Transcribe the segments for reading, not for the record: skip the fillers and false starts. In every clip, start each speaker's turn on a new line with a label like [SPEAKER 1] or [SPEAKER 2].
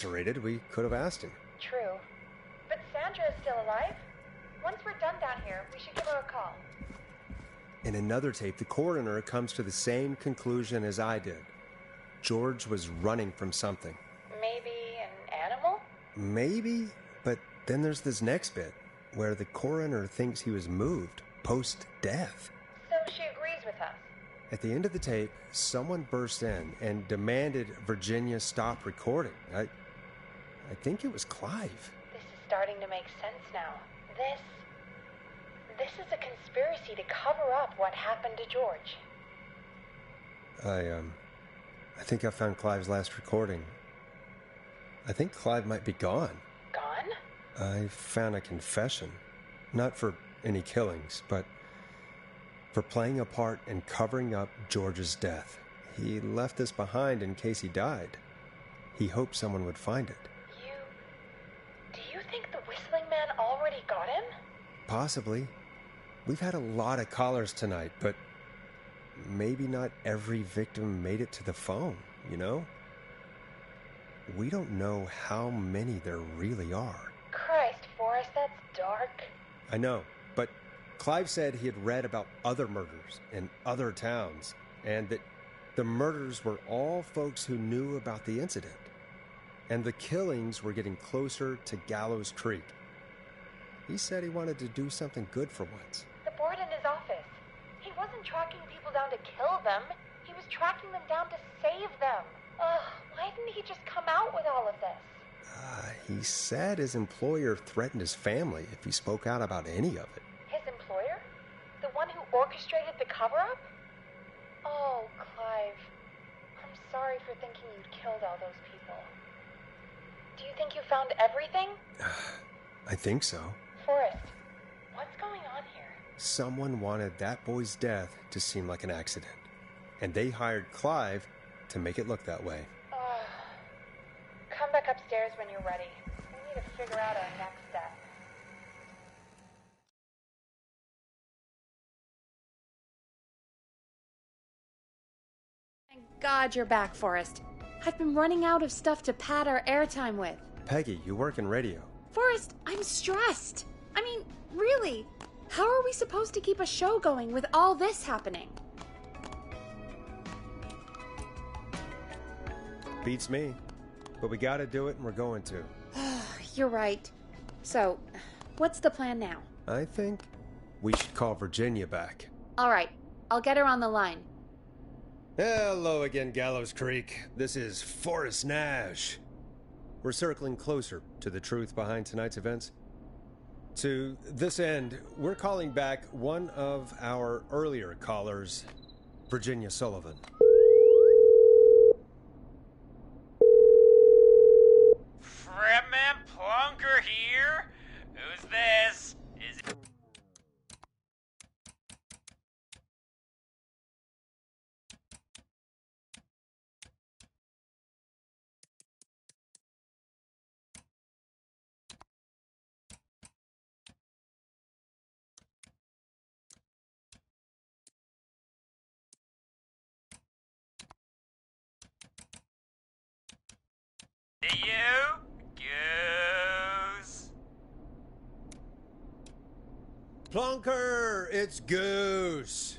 [SPEAKER 1] incarcerated, we could have asked him.
[SPEAKER 2] True. But Sandra is still alive? Once we're done down here, we should give her a call.
[SPEAKER 1] In another tape, the coroner comes to the same conclusion as I did. George was running from something.
[SPEAKER 2] Maybe an animal?
[SPEAKER 1] Maybe, but then there's this next bit, where the coroner thinks he was moved post-death.
[SPEAKER 2] So she agrees with us.
[SPEAKER 1] At the end of the tape, someone burst in and demanded Virginia stop recording. I think it was Clive.
[SPEAKER 2] This is starting to make sense now. This is a conspiracy to cover up what happened to George.
[SPEAKER 1] I think I found Clive's last recording. I think Clive might be gone.
[SPEAKER 2] Gone?
[SPEAKER 1] I found a confession. Not for any killings, but for playing a part in covering up George's death. He left this behind in case he died. He hoped someone would find it.
[SPEAKER 2] Do you think the Whistling Man already got him?
[SPEAKER 1] Possibly. We've had a lot of callers tonight, but maybe not every victim made it to the phone, you know? We don't know how many there really are.
[SPEAKER 2] Christ, Forrest, that's dark.
[SPEAKER 1] I know, but Clive said he had read about other murders in other towns, and that the murders were all folks who knew about the incident. And the killings were getting closer to Gallows Creek. He said he wanted to do something good for once.
[SPEAKER 2] The board in his office. He wasn't tracking people down to kill them. He was tracking them down to save them. Why didn't he just come out with all of this?
[SPEAKER 1] He said his employer threatened his family if he spoke out about any of it.
[SPEAKER 2] His employer? The one who orchestrated the cover-up? Oh, Clive. I'm sorry for thinking you'd killed all those people. Do you think you found everything?
[SPEAKER 1] I think so.
[SPEAKER 2] Forrest, what's going on here?
[SPEAKER 1] Someone wanted that boy's death to seem like an accident, and they hired Clive to make it look that way.
[SPEAKER 2] Come back upstairs when you're ready. We need to figure out our next step.
[SPEAKER 3] Thank God you're back, Forrest. I've been running out of stuff to pad our airtime with.
[SPEAKER 1] Peggy, you work in radio.
[SPEAKER 3] Forrest, I'm stressed. I mean, really, how are we supposed to keep a show going with all this happening?
[SPEAKER 1] Beats me. But we gotta do it, and we're going to.
[SPEAKER 3] You're right. So, what's the plan now?
[SPEAKER 1] I think we should call Virginia back.
[SPEAKER 3] All right, I'll get her on the line.
[SPEAKER 1] Hello again, Gallows Creek. This is Forrest Nash. We're circling closer to the truth behind tonight's events. To this end, we're calling back one of our earlier callers, Virginia Sullivan.
[SPEAKER 4] Fredman Plunker here? Who's this? Is it... you? Goose?
[SPEAKER 1] Plunker, it's Goose.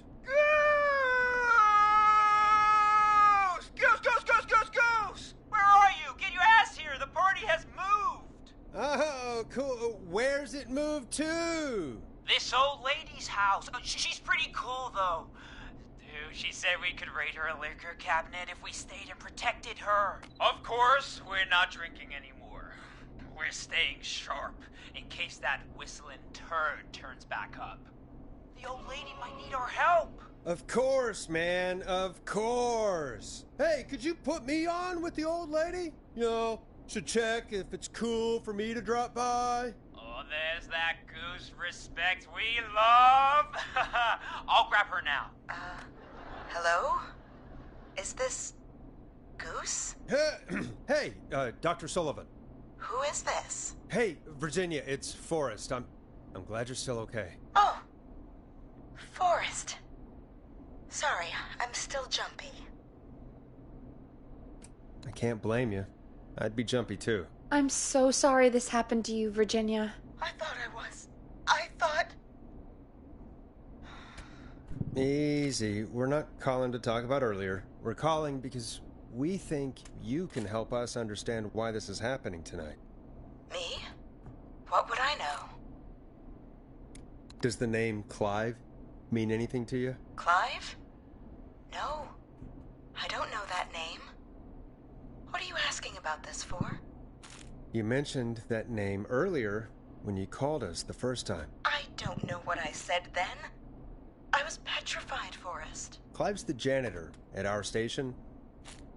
[SPEAKER 4] Goose! Where are you? Get your ass here! The party has moved!
[SPEAKER 1] Oh, cool. Where's it moved to?
[SPEAKER 4] This old lady's house. She's pretty cool, though. Dude, she said we could raid her liquor cabinet if we stayed and protected her. Of course, we're not drinking anymore. We're staying sharp in case that whistling turd turns back up. The old lady might need our help.
[SPEAKER 1] Of course, man. Of course. Hey, could you put me on with the old lady? You know, should check if it's cool for me to drop by.
[SPEAKER 4] Oh, there's that Goose respect we love. I'll grab her now.
[SPEAKER 5] Hello? Is this Goose?
[SPEAKER 1] Hey, Dr. Sullivan.
[SPEAKER 5] Who is this?
[SPEAKER 1] Hey, Virginia, it's Forrest. I'm glad you're still okay.
[SPEAKER 5] Oh, Forrest. Sorry, I'm still jumpy.
[SPEAKER 1] I can't blame you. I'd be jumpy too.
[SPEAKER 3] I'm so sorry this happened to you, Virginia.
[SPEAKER 5] I thought I was. I thought.
[SPEAKER 1] Easy. We're not calling to talk about earlier. We're calling because we think you can help us understand why this is happening tonight.
[SPEAKER 5] Me? What would I know?
[SPEAKER 1] Does the name Clive mean anything to you?
[SPEAKER 5] Clive? No. I don't know that name. What are you asking about this for?
[SPEAKER 1] You mentioned that name earlier when you called us the first time.
[SPEAKER 5] I don't know what I said then. I was petrified, Forrest.
[SPEAKER 1] Clive's the janitor at our station,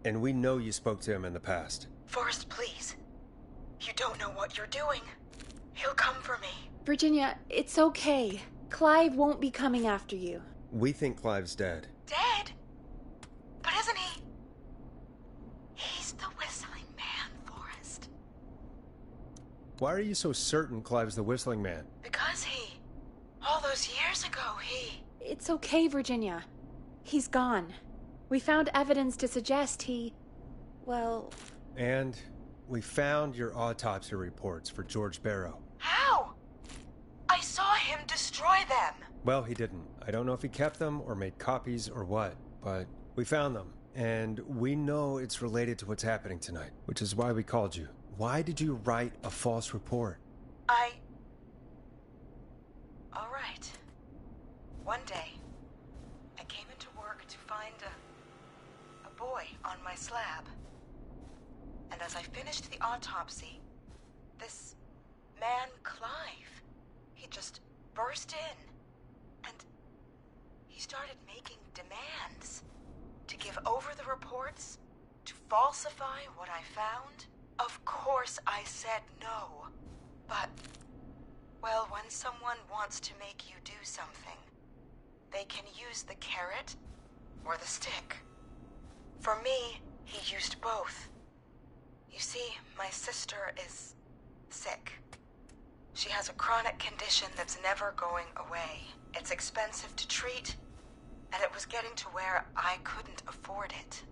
[SPEAKER 1] and we know you spoke to him in the past.
[SPEAKER 5] Forrest, please. You don't know what you're doing. He'll come for me.
[SPEAKER 3] Virginia, it's okay. Clive won't be coming after you.
[SPEAKER 1] We think Clive's dead.
[SPEAKER 5] Dead? But isn't he? He's the whistling man, Forrest.
[SPEAKER 1] Why are you so certain Clive's the whistling man?
[SPEAKER 5] Because all those years ago,
[SPEAKER 3] It's okay, Virginia. He's gone. We found evidence to suggest well...
[SPEAKER 1] And we found your autopsy reports for George Barrow.
[SPEAKER 5] How? I saw him destroy them.
[SPEAKER 1] Well, he didn't. I don't know if he kept them or made copies or what, but we found them. And we know it's related to what's happening tonight, which is why we called you. Why did you write a false report?
[SPEAKER 5] All right. One day, I came into work to find a boy on my slab. And as I finished the autopsy, this man, Clive, he just burst in. And he started making demands to give over the reports, to falsify what I found. Of course I said no. But, well, when someone wants to make you do something, they can use the carrot or the stick. For me, he used both. You see, my sister is sick. She has a chronic condition that's never going away. It's expensive to treat, and it was getting to where I couldn't afford it.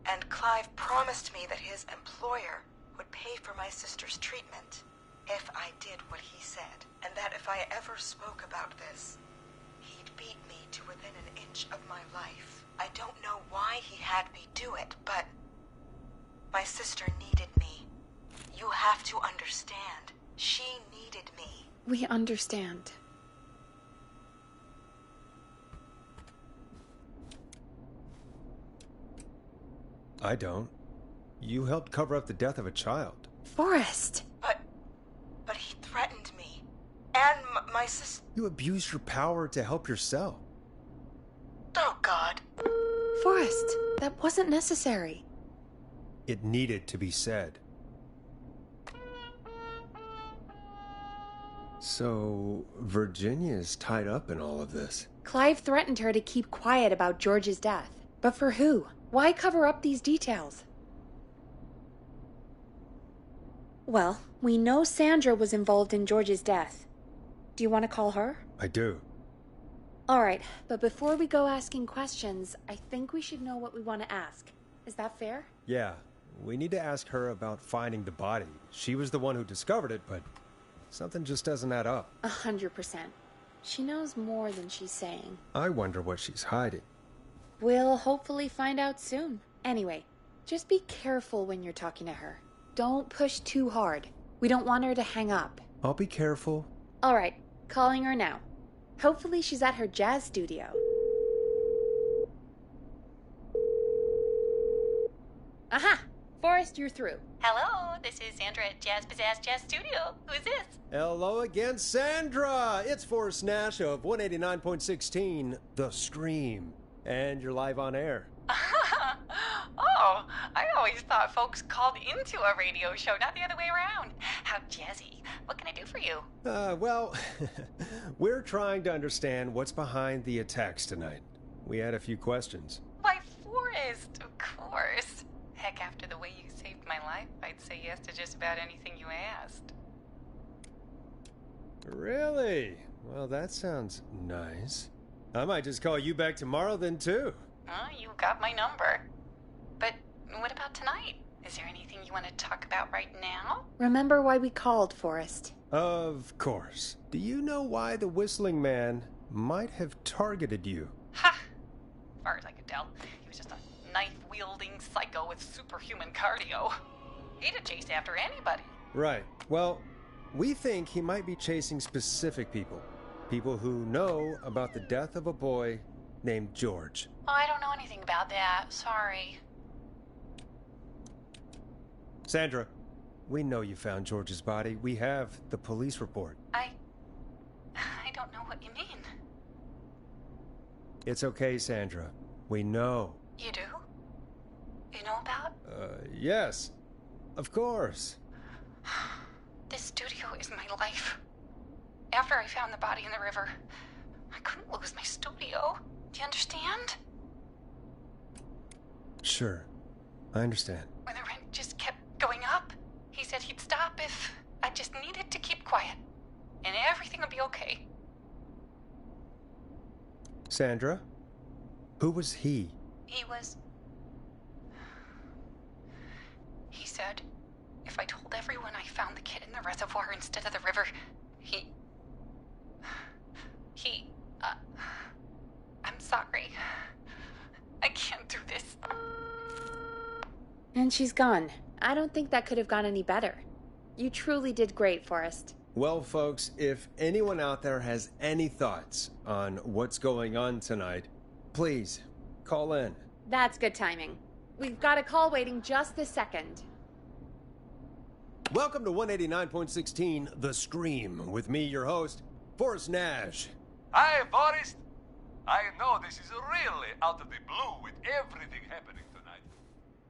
[SPEAKER 5] And Clive promised me that his employer would pay for my sister's treatment if I did what he said, and that if I ever spoke about this, he'd beat me to within an inch of my life. I don't know why he had me do it, but my sister needed me. You have to understand. She needed me.
[SPEAKER 3] We understand.
[SPEAKER 1] I don't. You helped cover up the death of a child.
[SPEAKER 3] Forrest!
[SPEAKER 5] But he threatened me. And my sister...
[SPEAKER 1] You abused your power to help yourself.
[SPEAKER 5] Oh, God.
[SPEAKER 3] Forrest, that wasn't necessary.
[SPEAKER 1] It needed to be said. So, Virginia's tied up in all of this.
[SPEAKER 3] Clive threatened her to keep quiet about George's death. But for who? Why cover up these details? Well, we know Sandra was involved in George's death. Do you want to call her?
[SPEAKER 1] I do.
[SPEAKER 3] All right, but before we go asking questions, I think we should know what we want to ask. Is that fair?
[SPEAKER 1] Yeah, we need to ask her about finding the body. She was the one who discovered it, but something just doesn't add up.
[SPEAKER 3] 100%. She knows more than she's saying.
[SPEAKER 1] I wonder what she's hiding.
[SPEAKER 3] We'll hopefully find out soon. Anyway, just be careful when you're talking to her. Don't push too hard. We don't want her to hang up.
[SPEAKER 1] I'll be careful.
[SPEAKER 3] All right, calling her now. Hopefully she's at her jazz studio. Aha! Forrest, you're through.
[SPEAKER 6] Hello, this is Sandra at Jazz Pizzazz Jazz Studio. Who's this?
[SPEAKER 1] Hello again, Sandra! It's Forrest Nash of 189.16, The Scream. And you're live on air.
[SPEAKER 6] Oh, I always thought folks called into a radio show, not the other way around. How jazzy. What can I do for you?
[SPEAKER 1] Well, we're trying to understand what's behind the attacks tonight. We had a few questions.
[SPEAKER 6] Why, Forrest, of course. Heck, after the way you saved my life, I'd say yes to just about anything you asked.
[SPEAKER 1] Really? Well, that sounds nice. I might just call you back tomorrow then, too.
[SPEAKER 6] You got my number. But what about tonight? Is there anything you want to talk about right now?
[SPEAKER 3] Remember why we called, Forrest?
[SPEAKER 1] Of course. Do you know why the Whistling Man might have targeted you?
[SPEAKER 6] Ha! As far as I could tell, he was just a knife-wielding psycho with superhuman cardio. He'd have chased after anybody.
[SPEAKER 1] Right. Well, we think he might be chasing specific people. People who know about the death of a boy named George.
[SPEAKER 6] Oh, I don't know anything about that. Sorry.
[SPEAKER 1] Sandra, we know you found George's body. We have the police report.
[SPEAKER 6] I don't know what you mean.
[SPEAKER 1] It's okay, Sandra. We know.
[SPEAKER 6] You do? You know about?
[SPEAKER 1] Yes. Of course.
[SPEAKER 6] This studio is my life. After I found the body in the river, I couldn't lose my studio. Do you understand?
[SPEAKER 1] Sure. I understand.
[SPEAKER 6] When the rent just kept going up, he said he'd stop if I just needed to keep quiet. And everything would be okay.
[SPEAKER 1] Sandra? Who was he?
[SPEAKER 6] He said if I told everyone I found the kid in the reservoir instead of the river, I'm sorry. I can't do this.
[SPEAKER 3] And she's gone. I don't think that could have gone any better. You truly did great, Forrest.
[SPEAKER 1] Well, folks, if anyone out there has any thoughts on what's going on tonight, please call in.
[SPEAKER 3] That's good timing. We've got a call waiting just this second.
[SPEAKER 1] Welcome to 189.16 The Scream, with me, your host, Forrest Nash.
[SPEAKER 7] Hi, Forrest. I know this is really out of the blue with everything happening tonight,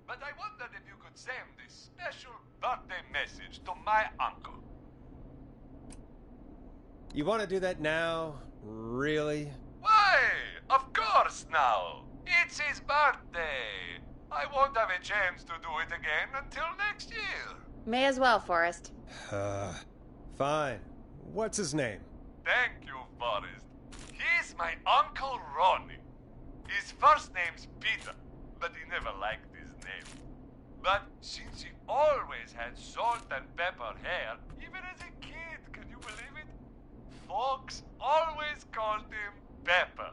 [SPEAKER 7] but I wondered if you could send this special birthday message to my uncle.
[SPEAKER 1] You want to do that now? Really?
[SPEAKER 7] Why? Of course now. It's his birthday. I won't have a chance to do it again until next year.
[SPEAKER 3] May as well, Forrest.
[SPEAKER 1] Fine. What's his name?
[SPEAKER 7] Thank you, Forrest. He's my Uncle Ronnie. His first name's Peter, but he never liked his name. But since he always had salt and pepper hair, even as a kid, can you believe it? Folks always called him Pepper.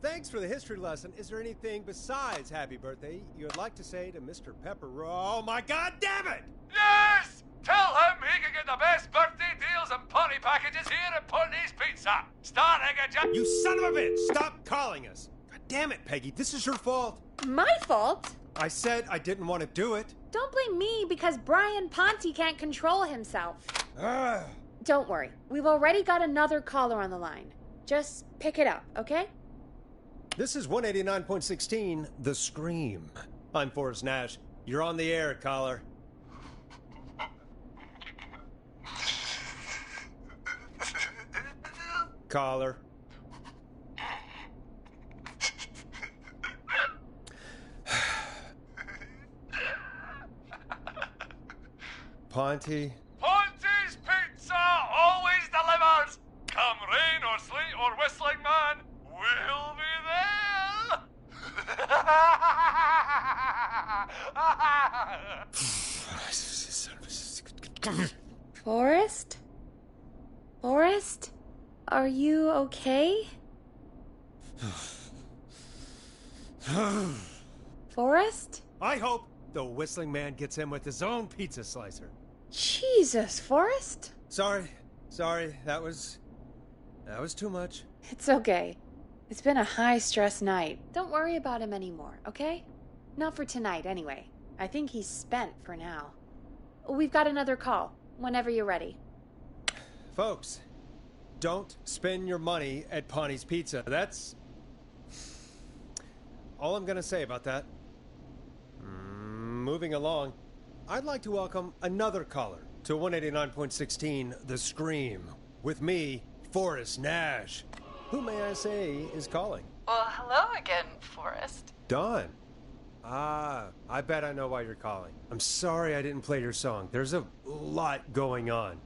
[SPEAKER 1] Thanks for the history lesson. Is there anything besides happy birthday you would like to say to Mr. Pepper? Oh my god damn it!
[SPEAKER 7] Yes! Tell him he can get the best birthday deals and party packages here at Putney's Pizza. Start Egger Jack.
[SPEAKER 1] You son of a bitch! Stop calling us! God damn it, Peggy, this is your fault.
[SPEAKER 3] My fault?
[SPEAKER 1] I said I didn't want to do it.
[SPEAKER 3] Don't blame me because Brian Ponte can't control himself. Don't worry. We've already got another caller on the line. Just pick it up, okay?
[SPEAKER 1] This is 189.16 The Scream. I'm Forrest Nash. You're on the air, caller. Caller. Ponte.
[SPEAKER 7] Ponte's Pizza always delivers. Come rain or sleet or whistling man, we'll be there.
[SPEAKER 3] Forrest? Forrest? Are you okay? Forrest?
[SPEAKER 1] I hope the Whistling Man gets him with his own pizza slicer.
[SPEAKER 3] Jesus, Forrest?
[SPEAKER 1] Sorry. That was too much.
[SPEAKER 3] It's okay. It's been a high-stress night. Don't worry about him anymore, okay? Not for tonight, anyway. I think he's spent for now. We've got another call, whenever you're ready.
[SPEAKER 1] Folks, don't spend your money at Ponte's Pizza. That's all I'm gonna say about that. Moving along, I'd like to welcome another caller to 189.16 The Scream. With me, Forrest Nash. Who, may I say, is calling?
[SPEAKER 6] Well, hello again, Forrest.
[SPEAKER 1] Dawn. I bet I know why you're calling. I'm sorry I didn't play your song. There's a lot going on.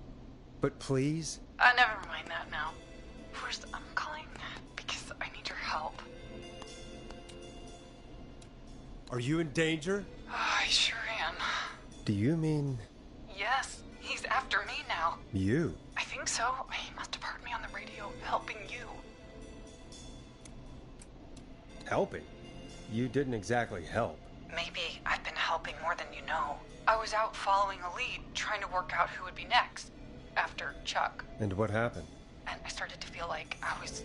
[SPEAKER 1] But please?
[SPEAKER 6] Never mind that now. Forrest, I'm calling because I need your help.
[SPEAKER 1] Are you in danger?
[SPEAKER 6] I sure am.
[SPEAKER 1] Do you mean
[SPEAKER 6] Yes, he's after me now.
[SPEAKER 1] you?
[SPEAKER 6] I think so. He must have heard me on the radio helping you.
[SPEAKER 1] Helping? You didn't exactly help.
[SPEAKER 6] Maybe I've been helping more than you know. I was out following a lead, trying to work out who would be next, after Chuck.
[SPEAKER 1] And what happened?
[SPEAKER 6] And I started to feel like I was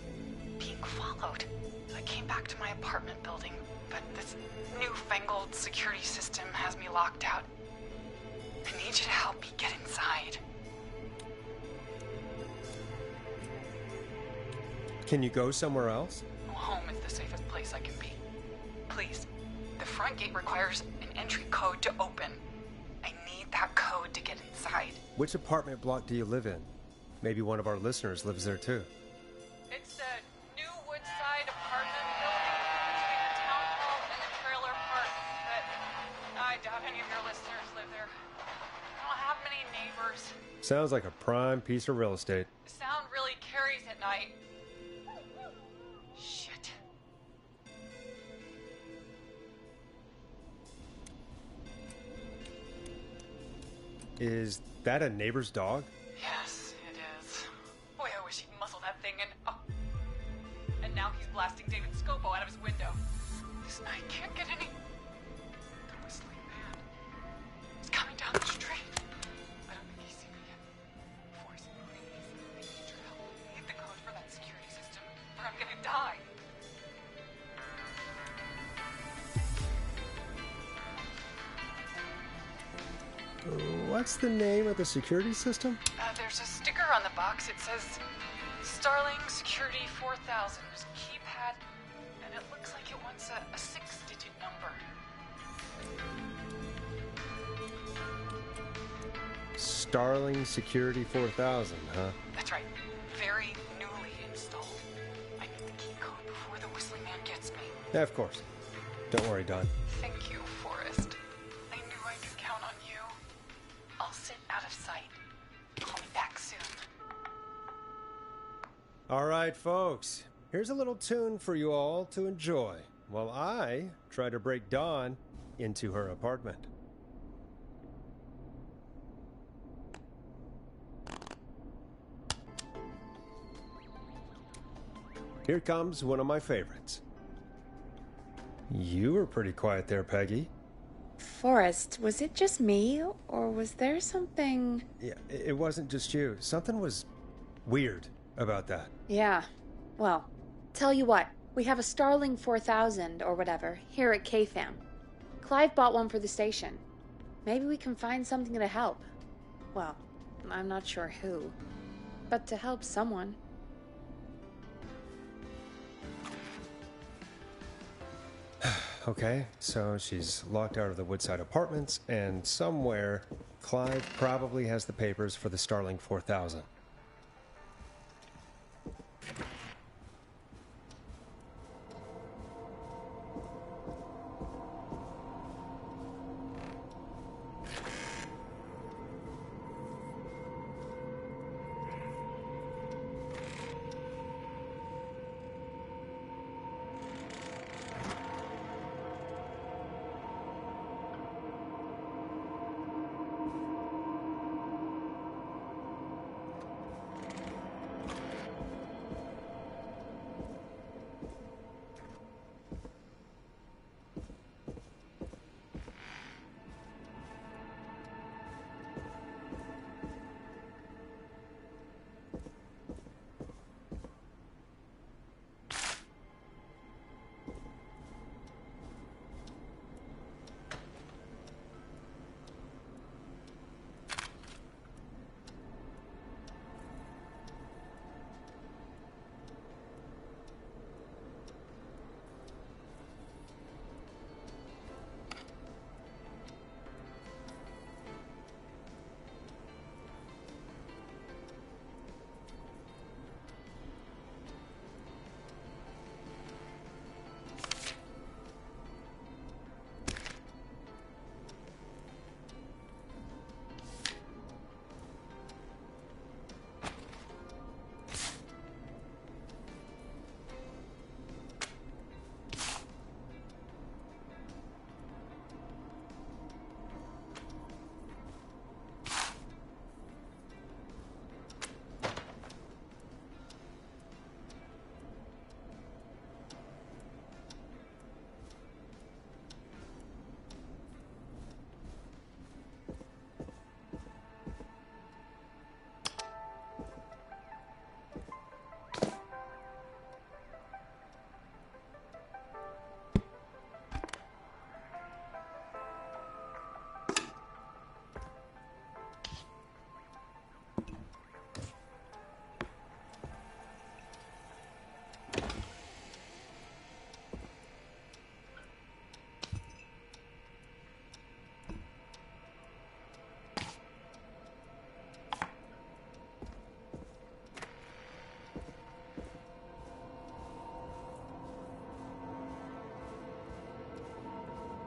[SPEAKER 6] being followed. I came back to my apartment building, but this newfangled security system has me locked out. I need you to help me get inside.
[SPEAKER 1] Can you go somewhere else?
[SPEAKER 6] Home is the safest place I can be. Please. The front gate requires an entry code to open. I need that code to get inside.
[SPEAKER 1] Which apartment block do you live in? Maybe one of our listeners lives there too.
[SPEAKER 6] It's the new Woodside apartment building between the town hall and the trailer park, but I doubt any of your listeners live there. I don't have many neighbors.
[SPEAKER 1] Sounds like a prime piece of real estate.
[SPEAKER 6] Sound really carries at night. Shit.
[SPEAKER 1] Is that a neighbor's dog?
[SPEAKER 6] Yes, it is. Boy, I wish he'd muzzle that thing and... Oh. And now he's blasting David Scopo out of his window. This night can't get any... The whistling man. He's coming down the street. I don't think he's seen me yet. Forrest, please. I need your help. Hit the code for that security system, or I'm gonna die.
[SPEAKER 1] What's the name of the security system?
[SPEAKER 6] There's a sticker on the box. It says Starling Security 4000. There's a keypad, and it looks like it wants a 6-digit number.
[SPEAKER 1] Starling Security 4000, huh?
[SPEAKER 6] That's right. Very newly installed. I need the key code before the whistling man gets me.
[SPEAKER 1] Yeah, of course. Don't worry, Don.
[SPEAKER 6] Thank you, Forrest. I knew I could count on you. I'll sit out of sight. Call me back soon.
[SPEAKER 1] All right, folks. Here's a little tune for you all to enjoy while I try to break Dawn into her apartment. Here comes one of my favorites. You were pretty quiet there, Peggy.
[SPEAKER 3] Forrest, was it just me, or was there something...
[SPEAKER 1] Yeah, it wasn't just you. Something was weird about that.
[SPEAKER 3] Yeah. Well, tell you what, we have a Starling 4000 or whatever here at KFAM. Clive bought one for the station. Maybe we can find something to help. Well, I'm not sure who, but to help someone.
[SPEAKER 1] Okay, so she's locked out of the Woodside Apartments, and somewhere Clive probably has the papers for the Starling 4000.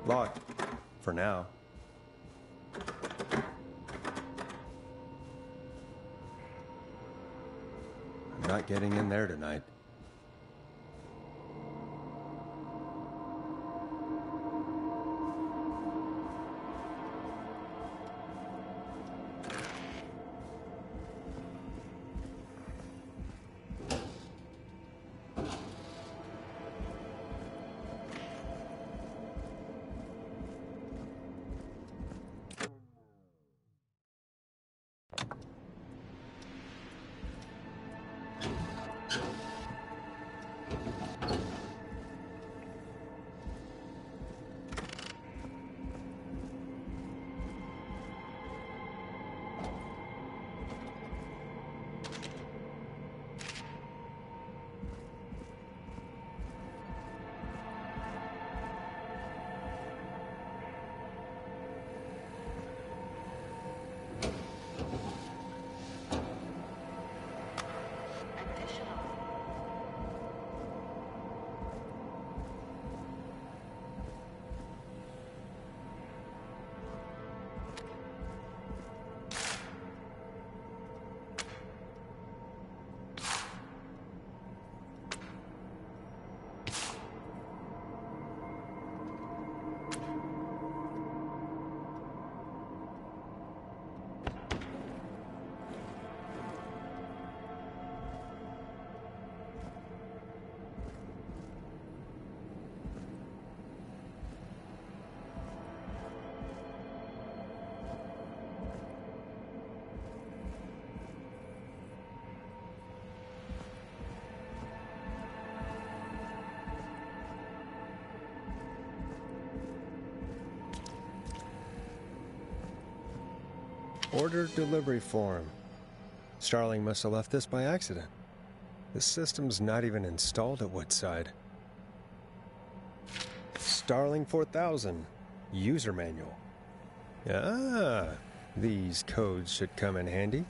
[SPEAKER 1] Locked. For now. I'm not getting in there tonight. Order delivery form. Starling must have left this by accident. This system's not even installed at Woodside. Starling 4000. User manual. Ah, these codes should come in handy.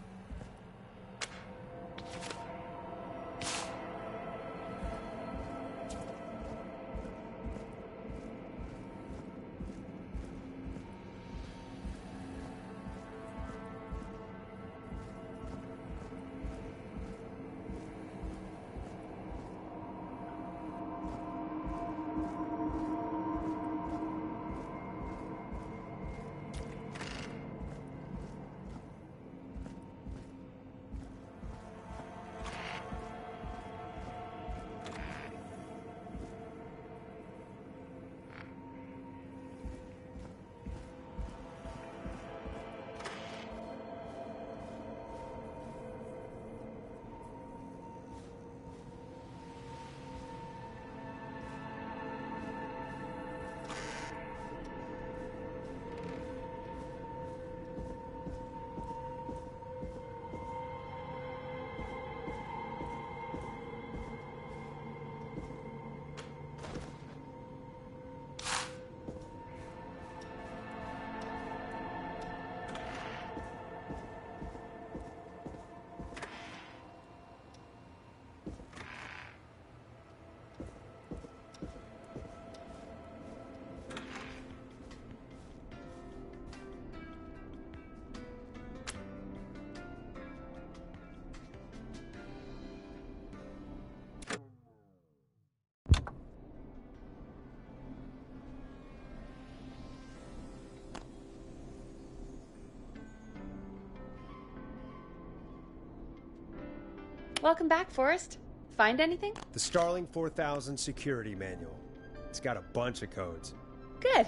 [SPEAKER 3] Welcome back, Forrest. Find anything?
[SPEAKER 1] The Starling 4000 security manual. It's got a bunch of codes.
[SPEAKER 3] Good.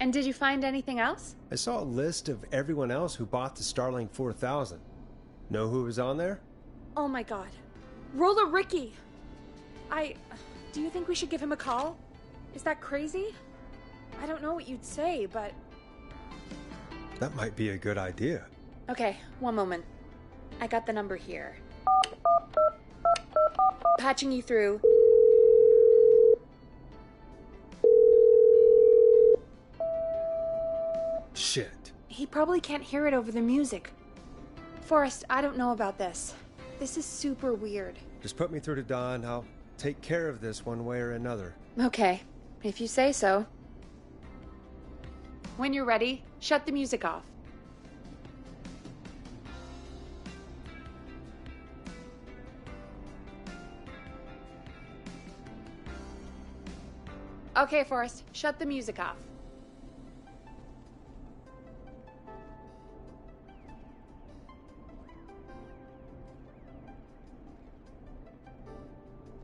[SPEAKER 3] And did you find anything else?
[SPEAKER 1] I saw a list of everyone else who bought the Starling 4000. Know who was on there?
[SPEAKER 8] Oh my god. Roller Ricky! Do you think we should give him a call? Is that crazy? I don't know what you'd say, but...
[SPEAKER 1] That might be a good idea.
[SPEAKER 3] Okay, one moment. I got the number here. Patching you through.
[SPEAKER 1] Shit.
[SPEAKER 8] He probably can't hear it over the music.
[SPEAKER 3] Forrest, I don't know about this. This is super weird.
[SPEAKER 1] Just put me through to Don. I'll take care of this one way or another.
[SPEAKER 3] Okay, if you say so. When you're ready, shut the music off. Okay, Forrest, shut the music off.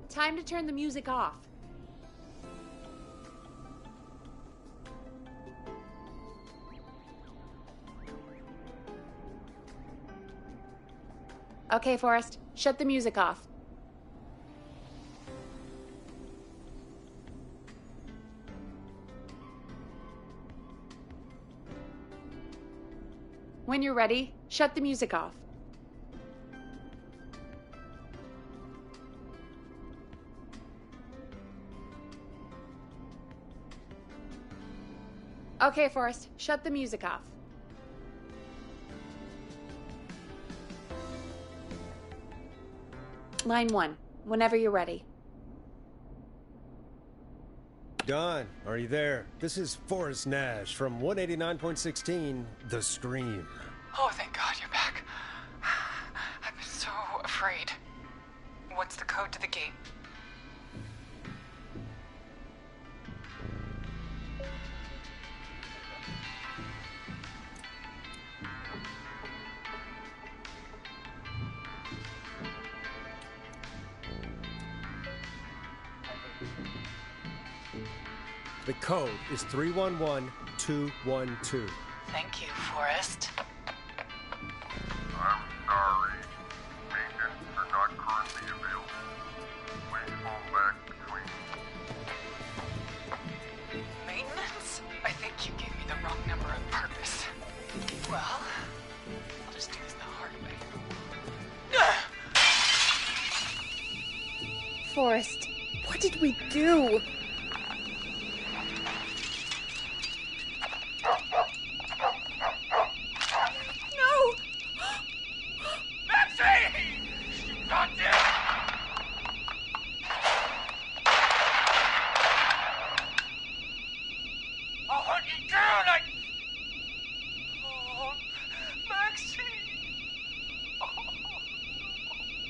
[SPEAKER 3] Time to turn the music off. Okay, Forrest, shut the music off. When you're ready, shut the music off. Okay, Forrest, shut the music off. Line 1, whenever you're ready.
[SPEAKER 1] Don, are you there? This is Forrest Nash from 189.16, The Scream.
[SPEAKER 6] Oh, thank God you're back. I've been so afraid. What's the code to the gate?
[SPEAKER 1] The code is 311212.
[SPEAKER 6] Thank you, Forrest.
[SPEAKER 9] I'm sorry. Maintenance are not currently available. Please phone back between...
[SPEAKER 6] Maintenance? I think you gave me the wrong number on purpose. Well, I'll just do this the hard way.
[SPEAKER 8] Forrest, what did we do?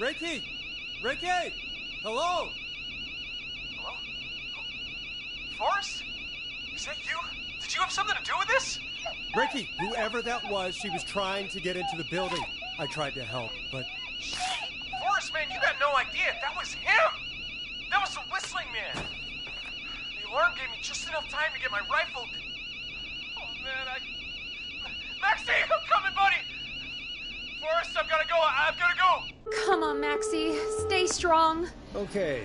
[SPEAKER 1] Ricky! Ricky! Hello?
[SPEAKER 7] Hello? Forrest? Is that you? Did you have something to do with this?
[SPEAKER 1] Ricky, whoever that was, she was trying to get into the building. I tried to help, but...
[SPEAKER 7] Forrest, man, you got no idea. That was him! That was the Whistling Man! The alarm gave me just enough time to get my rifle... Oh, man, Maxie, I'm coming, buddy! Forrest, I've gotta go. I've gotta go!
[SPEAKER 8] Come on, Maxie. Stay strong.
[SPEAKER 1] Okay,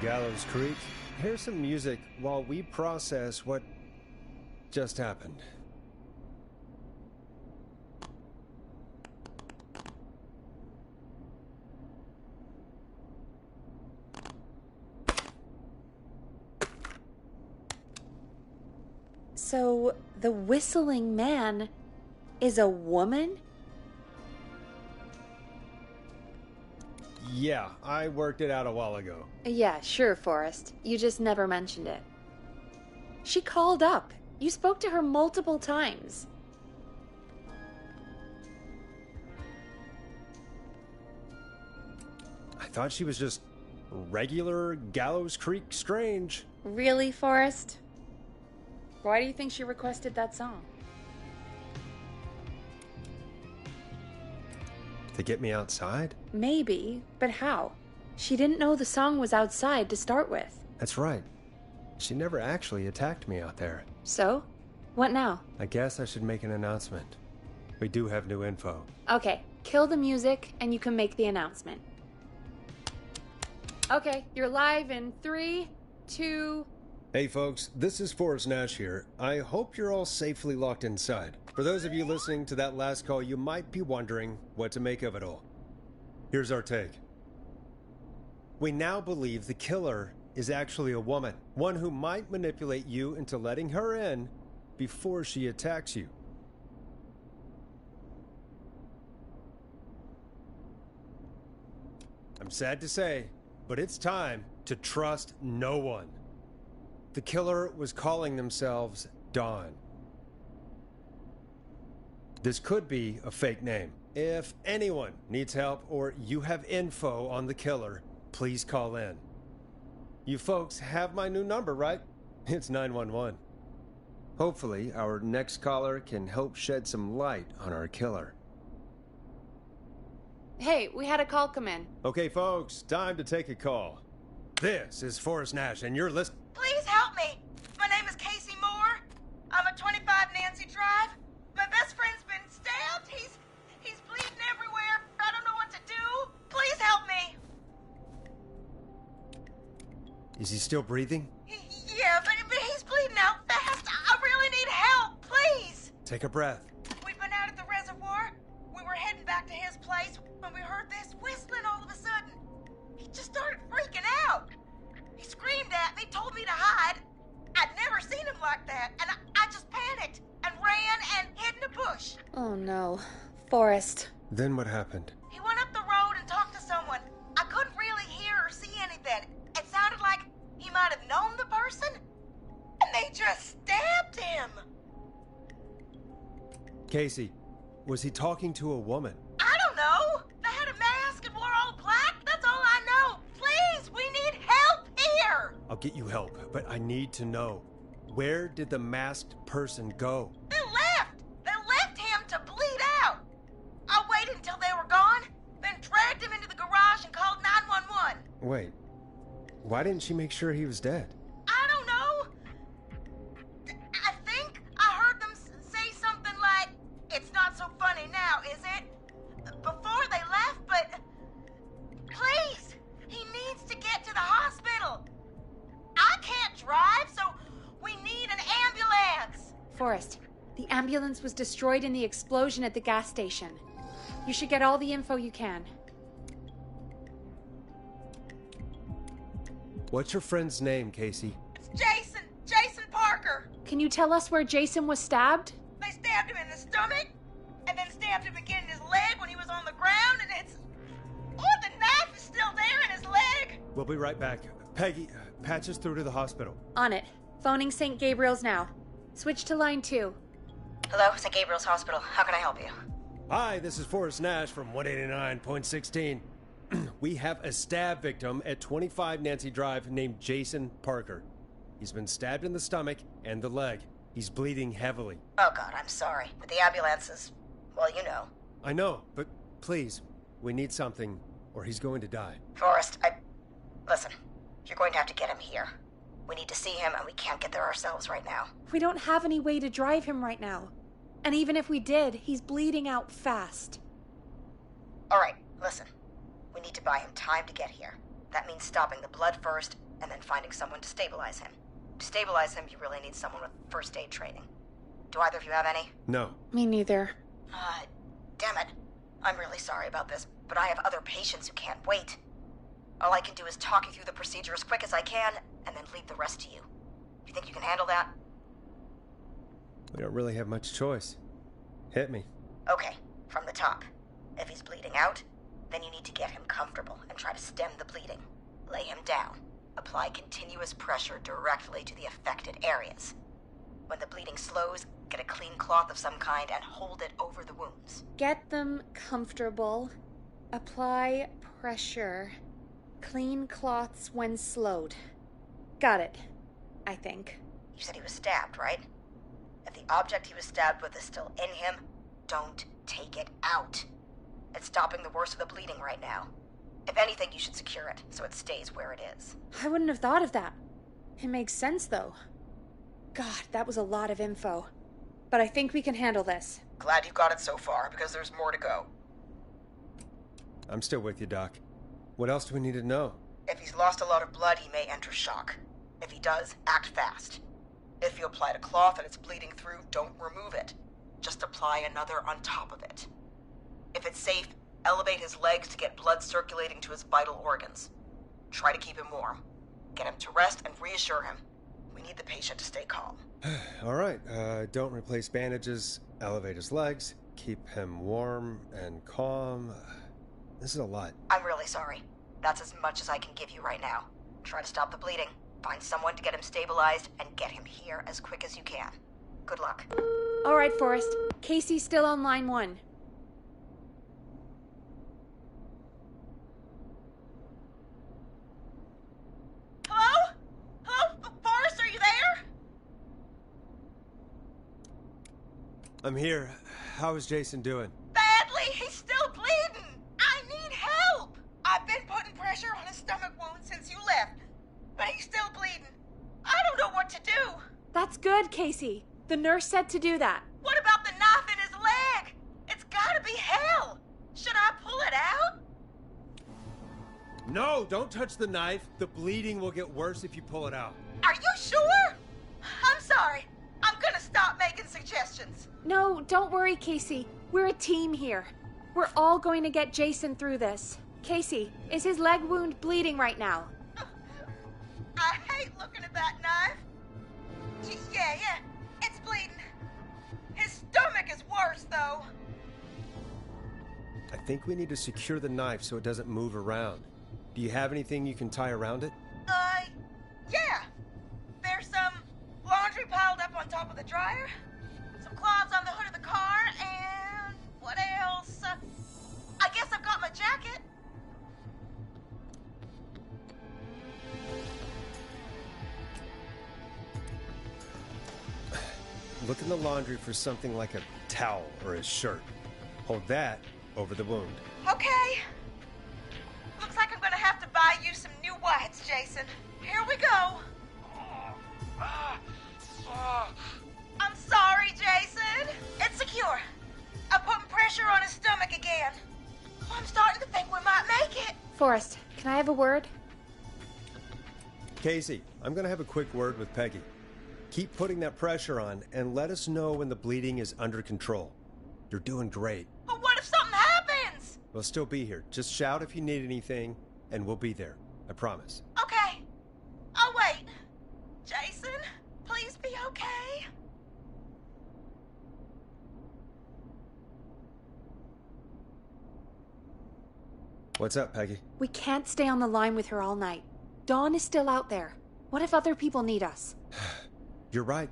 [SPEAKER 1] Gallows Creek, here's some music while we process what just happened.
[SPEAKER 8] So, the Whistling Man is a woman?
[SPEAKER 1] Yeah, I worked it out a while ago.
[SPEAKER 3] Yeah, sure, Forrest. You just never mentioned it. She called up. You spoke to her multiple times.
[SPEAKER 1] I thought she was just regular Gallows Creek Strange.
[SPEAKER 3] Really, Forrest? Why do you think she requested that song?
[SPEAKER 1] To get me outside?
[SPEAKER 3] Maybe, but how? She didn't know the song was outside to start with.
[SPEAKER 1] That's right. She never actually attacked me out there.
[SPEAKER 3] So? What now?
[SPEAKER 1] I guess I should make an announcement. We do have new info.
[SPEAKER 3] Okay, kill the music and you can make the announcement. Okay, you're live in 3, 2...
[SPEAKER 1] Hey folks, this is Forrest Nash here. I hope you're all safely locked inside. For those of you listening to that last call, you might be wondering what to make of it all. Here's our take. We now believe the killer is actually a woman, one who might manipulate you into letting her in before she attacks you. I'm sad to say, but it's time to trust no one. The killer was calling themselves Dawn. This could be a fake name. If anyone needs help or you have info on the killer, please call in. You folks have my new number, right? It's 911. Hopefully, our next caller can help shed some light on our killer.
[SPEAKER 3] Hey, we had a call come in.
[SPEAKER 1] Okay, folks, time to take a call. This is Forrest Nash, and you're listening.
[SPEAKER 5] Please help me. My name is Casey Moore. I'm at 25 Nancy Drive. My best friend's been stabbed. He's bleeding everywhere. I don't know what to do. Please help me.
[SPEAKER 1] Is he still breathing?
[SPEAKER 5] Yeah, but he's bleeding out fast. I really need help. Please.
[SPEAKER 1] Take a breath.
[SPEAKER 5] We've been out at the reservoir. We were heading back to his place when we heard this whistling all of a sudden. He just started freaking out. He screamed at me, told me to hide. I'd never seen him like that, and I just panicked and ran and hid in a bush.
[SPEAKER 3] Oh no. Forrest.
[SPEAKER 1] Then what happened?
[SPEAKER 5] He went up the road and talked to someone. I couldn't really hear or see anything. It sounded like he might have known the person, and they just stabbed him.
[SPEAKER 1] Casey, was he talking to a woman?
[SPEAKER 5] I don't know. They had a mask and wore all black. That's all I know. Please, we need help here.
[SPEAKER 1] I'll get you help, but I need to know. Where did the masked person go?
[SPEAKER 5] They left. They left him to bleed out. I waited until they were gone, then dragged him into the garage and called 911.
[SPEAKER 1] Wait, why didn't she make sure he was dead?
[SPEAKER 5] I don't know. I think I heard them say something like, "It's not so funny now, is it?" Before they left, but please, he needs to get to the hospital. I can't drive, so we need an ambulance.
[SPEAKER 3] Forrest, the ambulance was destroyed in the explosion at the gas station. You should get all the info you can.
[SPEAKER 1] What's your friend's name, Casey?
[SPEAKER 5] It's Jason Parker.
[SPEAKER 3] Can you tell us where Jason was stabbed?
[SPEAKER 5] They stabbed him in the stomach, and then stabbed him again in his leg when he was on the ground, and it's... Oh, the knife is still there in his leg.
[SPEAKER 1] We'll be right back. Peggy, patch us through to the hospital.
[SPEAKER 3] On it. Phoning St. Gabriel's now. Switch to line 2.
[SPEAKER 5] Hello, St. Gabriel's Hospital. How can I help you?
[SPEAKER 1] Hi, this is Forrest Nash from 189.16. We have a stab victim at 25 Nancy Drive named Jason Parker. He's been stabbed in the stomach and the leg. He's bleeding heavily.
[SPEAKER 5] Oh, God, I'm sorry. But the ambulance is... well, you know.
[SPEAKER 1] I know, but please, we need something, or he's going to die.
[SPEAKER 5] Forrest, listen, you're going to have to get him here. We need to see him, and we can't get there ourselves right now.
[SPEAKER 3] We don't have any way to drive him right now. And even if we did, he's bleeding out fast.
[SPEAKER 5] All right, listen. We need to buy him time to get here. That means stopping the blood first, and then finding someone to stabilize him. To stabilize him, you really need someone with first aid training. Do either of you have any?
[SPEAKER 1] No.
[SPEAKER 3] Me neither.
[SPEAKER 5] Damn it. I'm really sorry about this, but I have other patients who can't wait. All I can do is talk you through the procedure as quick as I can, and then leave the rest to you. You think you can handle that?
[SPEAKER 1] We don't really have much choice. Hit me.
[SPEAKER 5] Okay, from the top. If he's bleeding out, then you need to get him comfortable and try to stem the bleeding. Lay him down. Apply continuous pressure directly to the affected areas. When the bleeding slows, get a clean cloth of some kind and hold it over the wounds.
[SPEAKER 3] Get them comfortable. Apply pressure. Clean cloths when slowed. Got it, I think.
[SPEAKER 5] You said he was stabbed, right? If the object he was stabbed with is still in him, don't take it out. It's stopping the worst of the bleeding right now. If anything, you should secure it so it stays where it is.
[SPEAKER 3] I wouldn't have thought of that. It makes sense, though. God, that was a lot of info. But I think we can handle this.
[SPEAKER 5] Glad you got it so far, because there's more to go.
[SPEAKER 1] I'm still with you, Doc. What else do we need to know?
[SPEAKER 5] If he's lost a lot of blood, he may enter shock. If he does, act fast. If you applied a cloth and it's bleeding through, don't remove it. Just apply another on top of it. If it's safe, elevate his legs to get blood circulating to his vital organs. Try to keep him warm. Get him to rest and reassure him. We need the patient to stay calm.
[SPEAKER 1] All right, don't replace bandages, elevate his legs, keep him warm and calm. This is a lot.
[SPEAKER 5] I'm really sorry. That's as much as I can give you right now. Try to stop the bleeding, find someone to get him stabilized, and get him here as quick as you can. Good luck.
[SPEAKER 8] All right, Forrest. Casey's still on line 1.
[SPEAKER 5] Hello? Hello? Forrest, are you there?
[SPEAKER 1] I'm here. How is Jason doing?
[SPEAKER 5] Badly. He's still bleeding. I need help. I've been putting pressure on his stomach wound since you left, but he's still bleeding. I don't know what to do.
[SPEAKER 8] That's good, Casey. The nurse said to do that.
[SPEAKER 5] What about the knife in his leg? It's gotta be hell. Should I pull it out?
[SPEAKER 1] No, don't touch the knife. The bleeding will get worse if you pull it out.
[SPEAKER 5] Are you sure? I'm sorry. I'm gonna stop making suggestions.
[SPEAKER 8] No, don't worry, Casey. We're a team here. We're all going to get Jason through this. Casey, is his leg wound bleeding right now?
[SPEAKER 5] I hate looking at that knife. Yeah, it's bleeding. His stomach is worse, though.
[SPEAKER 1] I think we need to secure the knife so it doesn't move around. Do you have anything you can tie around it?
[SPEAKER 5] Yeah. There's some laundry piled up on top of the dryer, some cloths on the hood of the car, and what else? I guess I've got my jacket.
[SPEAKER 1] Look in the laundry for something like a towel or a shirt. Hold that over the wound.
[SPEAKER 5] Okay. Looks like I'm gonna have to buy you some new whites, Jason. Here we go. I'm sorry, Jason. It's secure. I'm putting pressure on his stomach again. I'm starting to think we might make it.
[SPEAKER 8] Forrest, can I have a word?
[SPEAKER 1] Casey, I'm going to have a quick word with Peggy. Keep putting that pressure on and let us know when the bleeding is under control. You're doing great.
[SPEAKER 5] But what if something happens?
[SPEAKER 1] We'll still be here. Just shout if you need anything, and we'll be there. I promise.
[SPEAKER 5] Okay. I'll wait. Jason, please be okay.
[SPEAKER 1] What's up, Peggy?
[SPEAKER 8] We can't stay on the line with her all night. Dawn is still out there. What if other people need us?
[SPEAKER 1] You're right.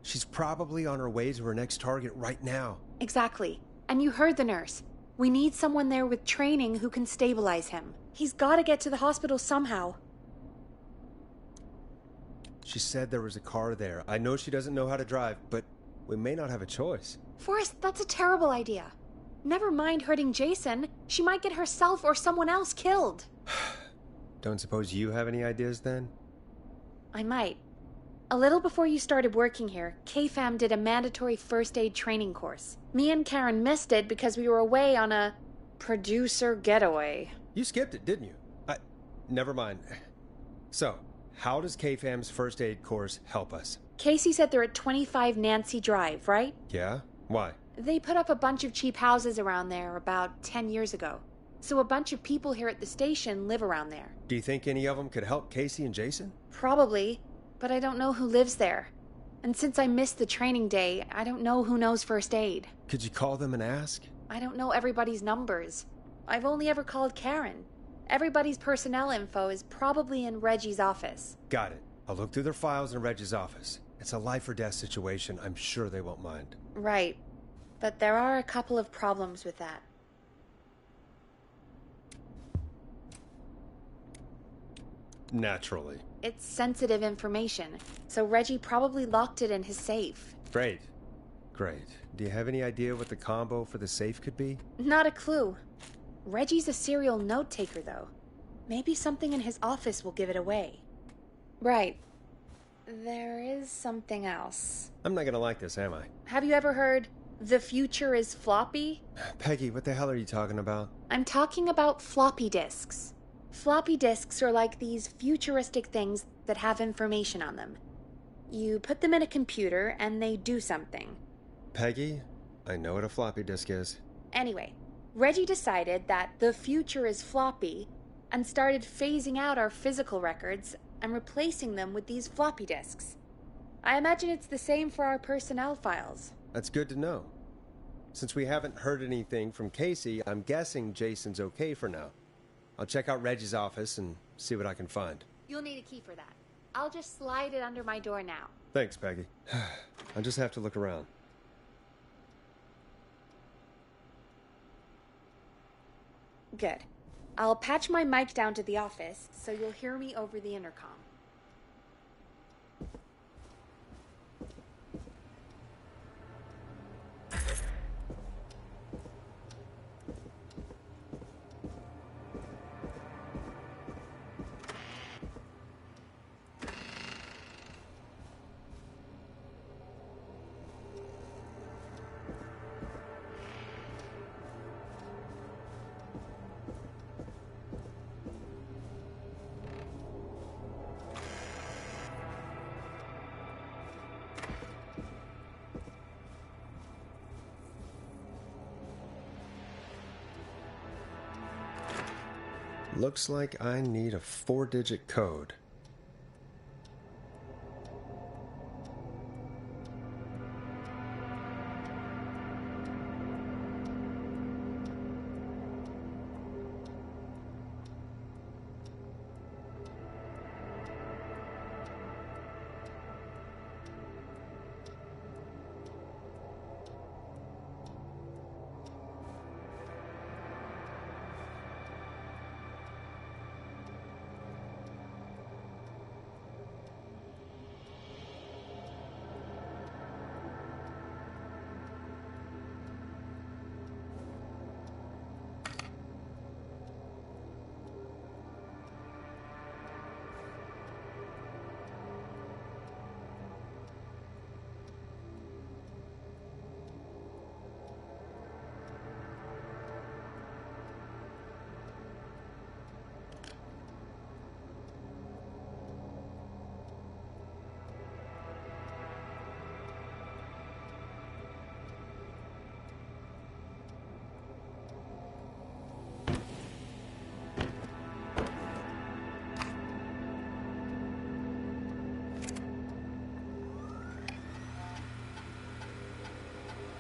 [SPEAKER 1] She's probably on her way to her next target right now.
[SPEAKER 8] Exactly. And you heard the nurse. We need someone there with training who can stabilize him. He's got to get to the hospital somehow.
[SPEAKER 1] She said there was a car there. I know she doesn't know how to drive, but we may not have a choice.
[SPEAKER 8] Forrest, that's a terrible idea. Never mind hurting Jason. She might get herself or someone else killed.
[SPEAKER 1] Don't suppose you have any ideas then?
[SPEAKER 8] I might. A little before you started working here, KFAM did a mandatory first aid training course. Me and Karen missed it because we were away on a producer getaway.
[SPEAKER 1] You skipped it, didn't you? Never mind. So, how does KFAM's first aid course help us?
[SPEAKER 8] Casey said they're at 25 Nancy Drive, right?
[SPEAKER 1] Yeah? Why?
[SPEAKER 8] They put up a bunch of cheap houses around there about 10 years ago. So a bunch of people here at the station live around there.
[SPEAKER 1] Do you think any of them could help Casey and Jason?
[SPEAKER 8] Probably, but I don't know who lives there. And since I missed the training day, I don't know who knows first aid.
[SPEAKER 1] Could you call them and ask?
[SPEAKER 8] I don't know everybody's numbers. I've only ever called Karen. Everybody's personnel info is probably in Reggie's office.
[SPEAKER 1] Got it. I'll look through their files in Reggie's office. It's a life or death situation. I'm sure they won't mind.
[SPEAKER 8] Right. But there are a couple of problems with that.
[SPEAKER 1] Naturally.
[SPEAKER 8] It's sensitive information, so Reggie probably locked it in his safe.
[SPEAKER 1] Great. Great. Do you have any idea what the combo for the safe could be?
[SPEAKER 8] Not a clue. Reggie's a serial note-taker, though. Maybe something in his office will give it away. Right. There is something else.
[SPEAKER 1] I'm not gonna like this, am I?
[SPEAKER 8] Have you ever heard, "The future is floppy"?
[SPEAKER 1] Peggy, what the hell are you talking about?
[SPEAKER 8] I'm talking about floppy disks. Floppy disks are like these futuristic things that have information on them. You put them in a computer and they do something.
[SPEAKER 1] Peggy, I know what a floppy disk is.
[SPEAKER 8] Anyway, Reggie decided that the future is floppy and started phasing out our physical records and replacing them with these floppy disks. I imagine it's the same for our personnel files.
[SPEAKER 1] That's good to know. Since we haven't heard anything from Casey, I'm guessing Jason's okay for now. I'll check out Reggie's office and see what I can find.
[SPEAKER 8] You'll need a key for that. I'll just slide it under my door now.
[SPEAKER 1] Thanks, Peggy. I just have to look around.
[SPEAKER 8] Good. I'll patch my mic down to the office, so you'll hear me over the intercom.
[SPEAKER 1] Looks like I need a 4-digit code.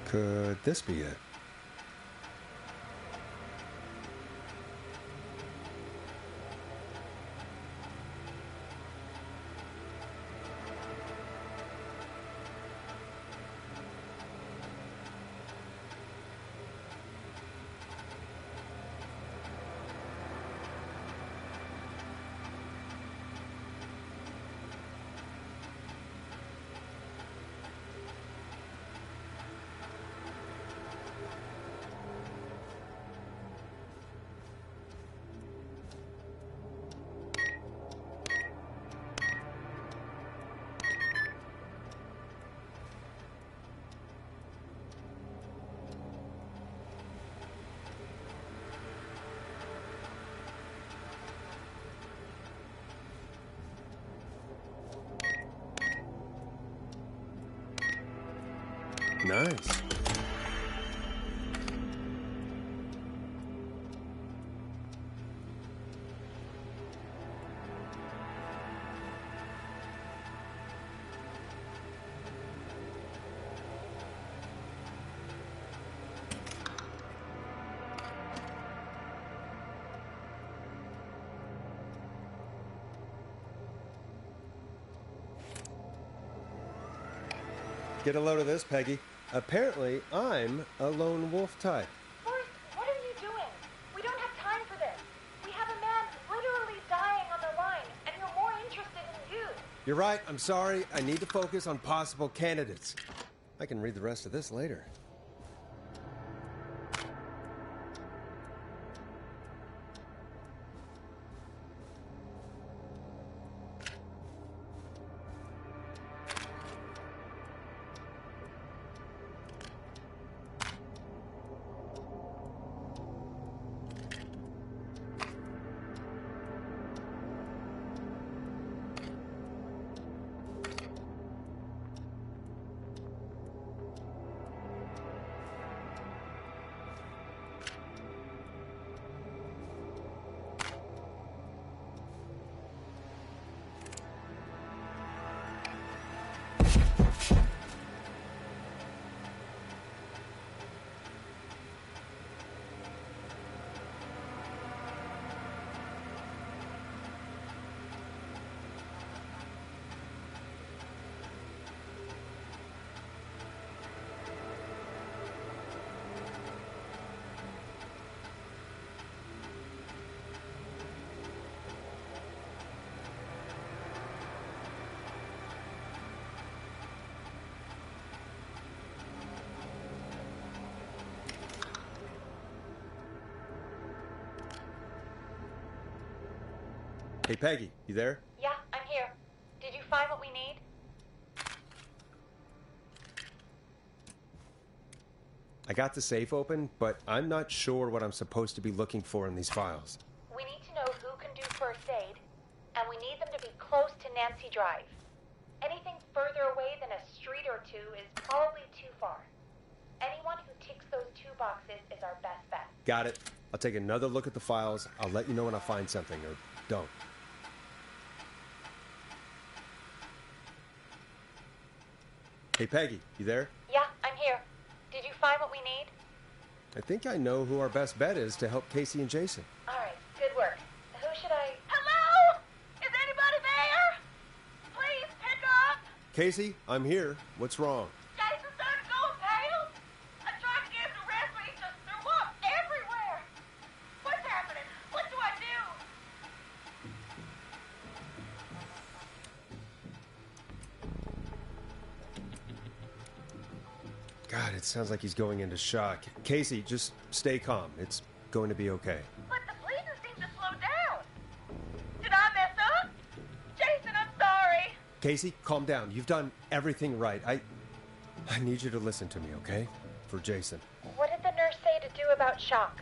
[SPEAKER 1] Could this be it? Nice. Get a load of this, Peggy. Apparently, I'm a lone wolf type.
[SPEAKER 2] Forrest, what are you doing? We don't have time for this. We have a man literally dying on the line, and you're more interested in you.
[SPEAKER 1] You're right. I'm sorry. I need to focus on possible candidates. I can read the rest of this later. Hey, Peggy, you there?
[SPEAKER 2] Yeah, I'm here. Did you find what we need?
[SPEAKER 1] I got the safe open, but I'm not sure what I'm supposed to be looking for in these files.
[SPEAKER 2] We need to know who can do first aid, and we need them to be close to Nancy Drive. Anything further away than a street or two is probably too far. Anyone who ticks those two boxes is our best bet.
[SPEAKER 1] Got it. I'll take another look at the files. I'll let you know when I find something, or don't. Hey, Peggy, you there?
[SPEAKER 2] Yeah, I'm here. Did you find what we need?
[SPEAKER 1] I think I know who our best bet is to help Casey and Jason.
[SPEAKER 2] All right, good work. Who should I...
[SPEAKER 5] Hello? Is anybody there? Please pick up.
[SPEAKER 1] Casey, I'm here. What's wrong?
[SPEAKER 5] Jason started going pale. I tried to get him to rest, but he just threw up everywhere. What's happening? What do I do?
[SPEAKER 1] God, it sounds like he's going into shock. Casey, just stay calm. It's going to be okay.
[SPEAKER 5] But the bleeding seemed to slow down. Did I mess up? Jason, I'm sorry.
[SPEAKER 1] Casey, calm down. You've done everything right. I need you to listen to me, okay? For Jason.
[SPEAKER 2] What did the nurse say to do about shock?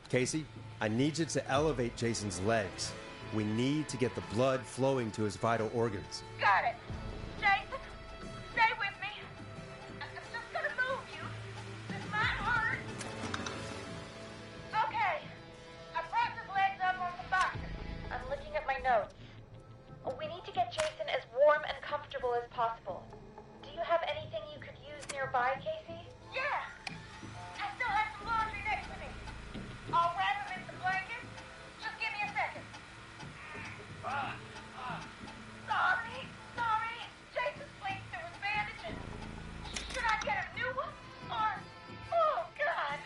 [SPEAKER 1] Casey, I need you to elevate Jason's legs. We need to get the blood flowing to his vital organs.
[SPEAKER 5] Got it. Jason, stay with me. I'm just gonna move you. This might hurt. Okay. I propped his legs up on some boxes.
[SPEAKER 2] I'm looking at my notes. We need to get Jason as warm and comfortable as possible. Do you have anything you could use nearby, Casey?
[SPEAKER 5] Yeah. I still have some laundry next to me. I'll wrap him in some blankets. Just give me a second. Sorry. Jason's sleeping through his bandages. Should I get a new one? Or... Oh, God.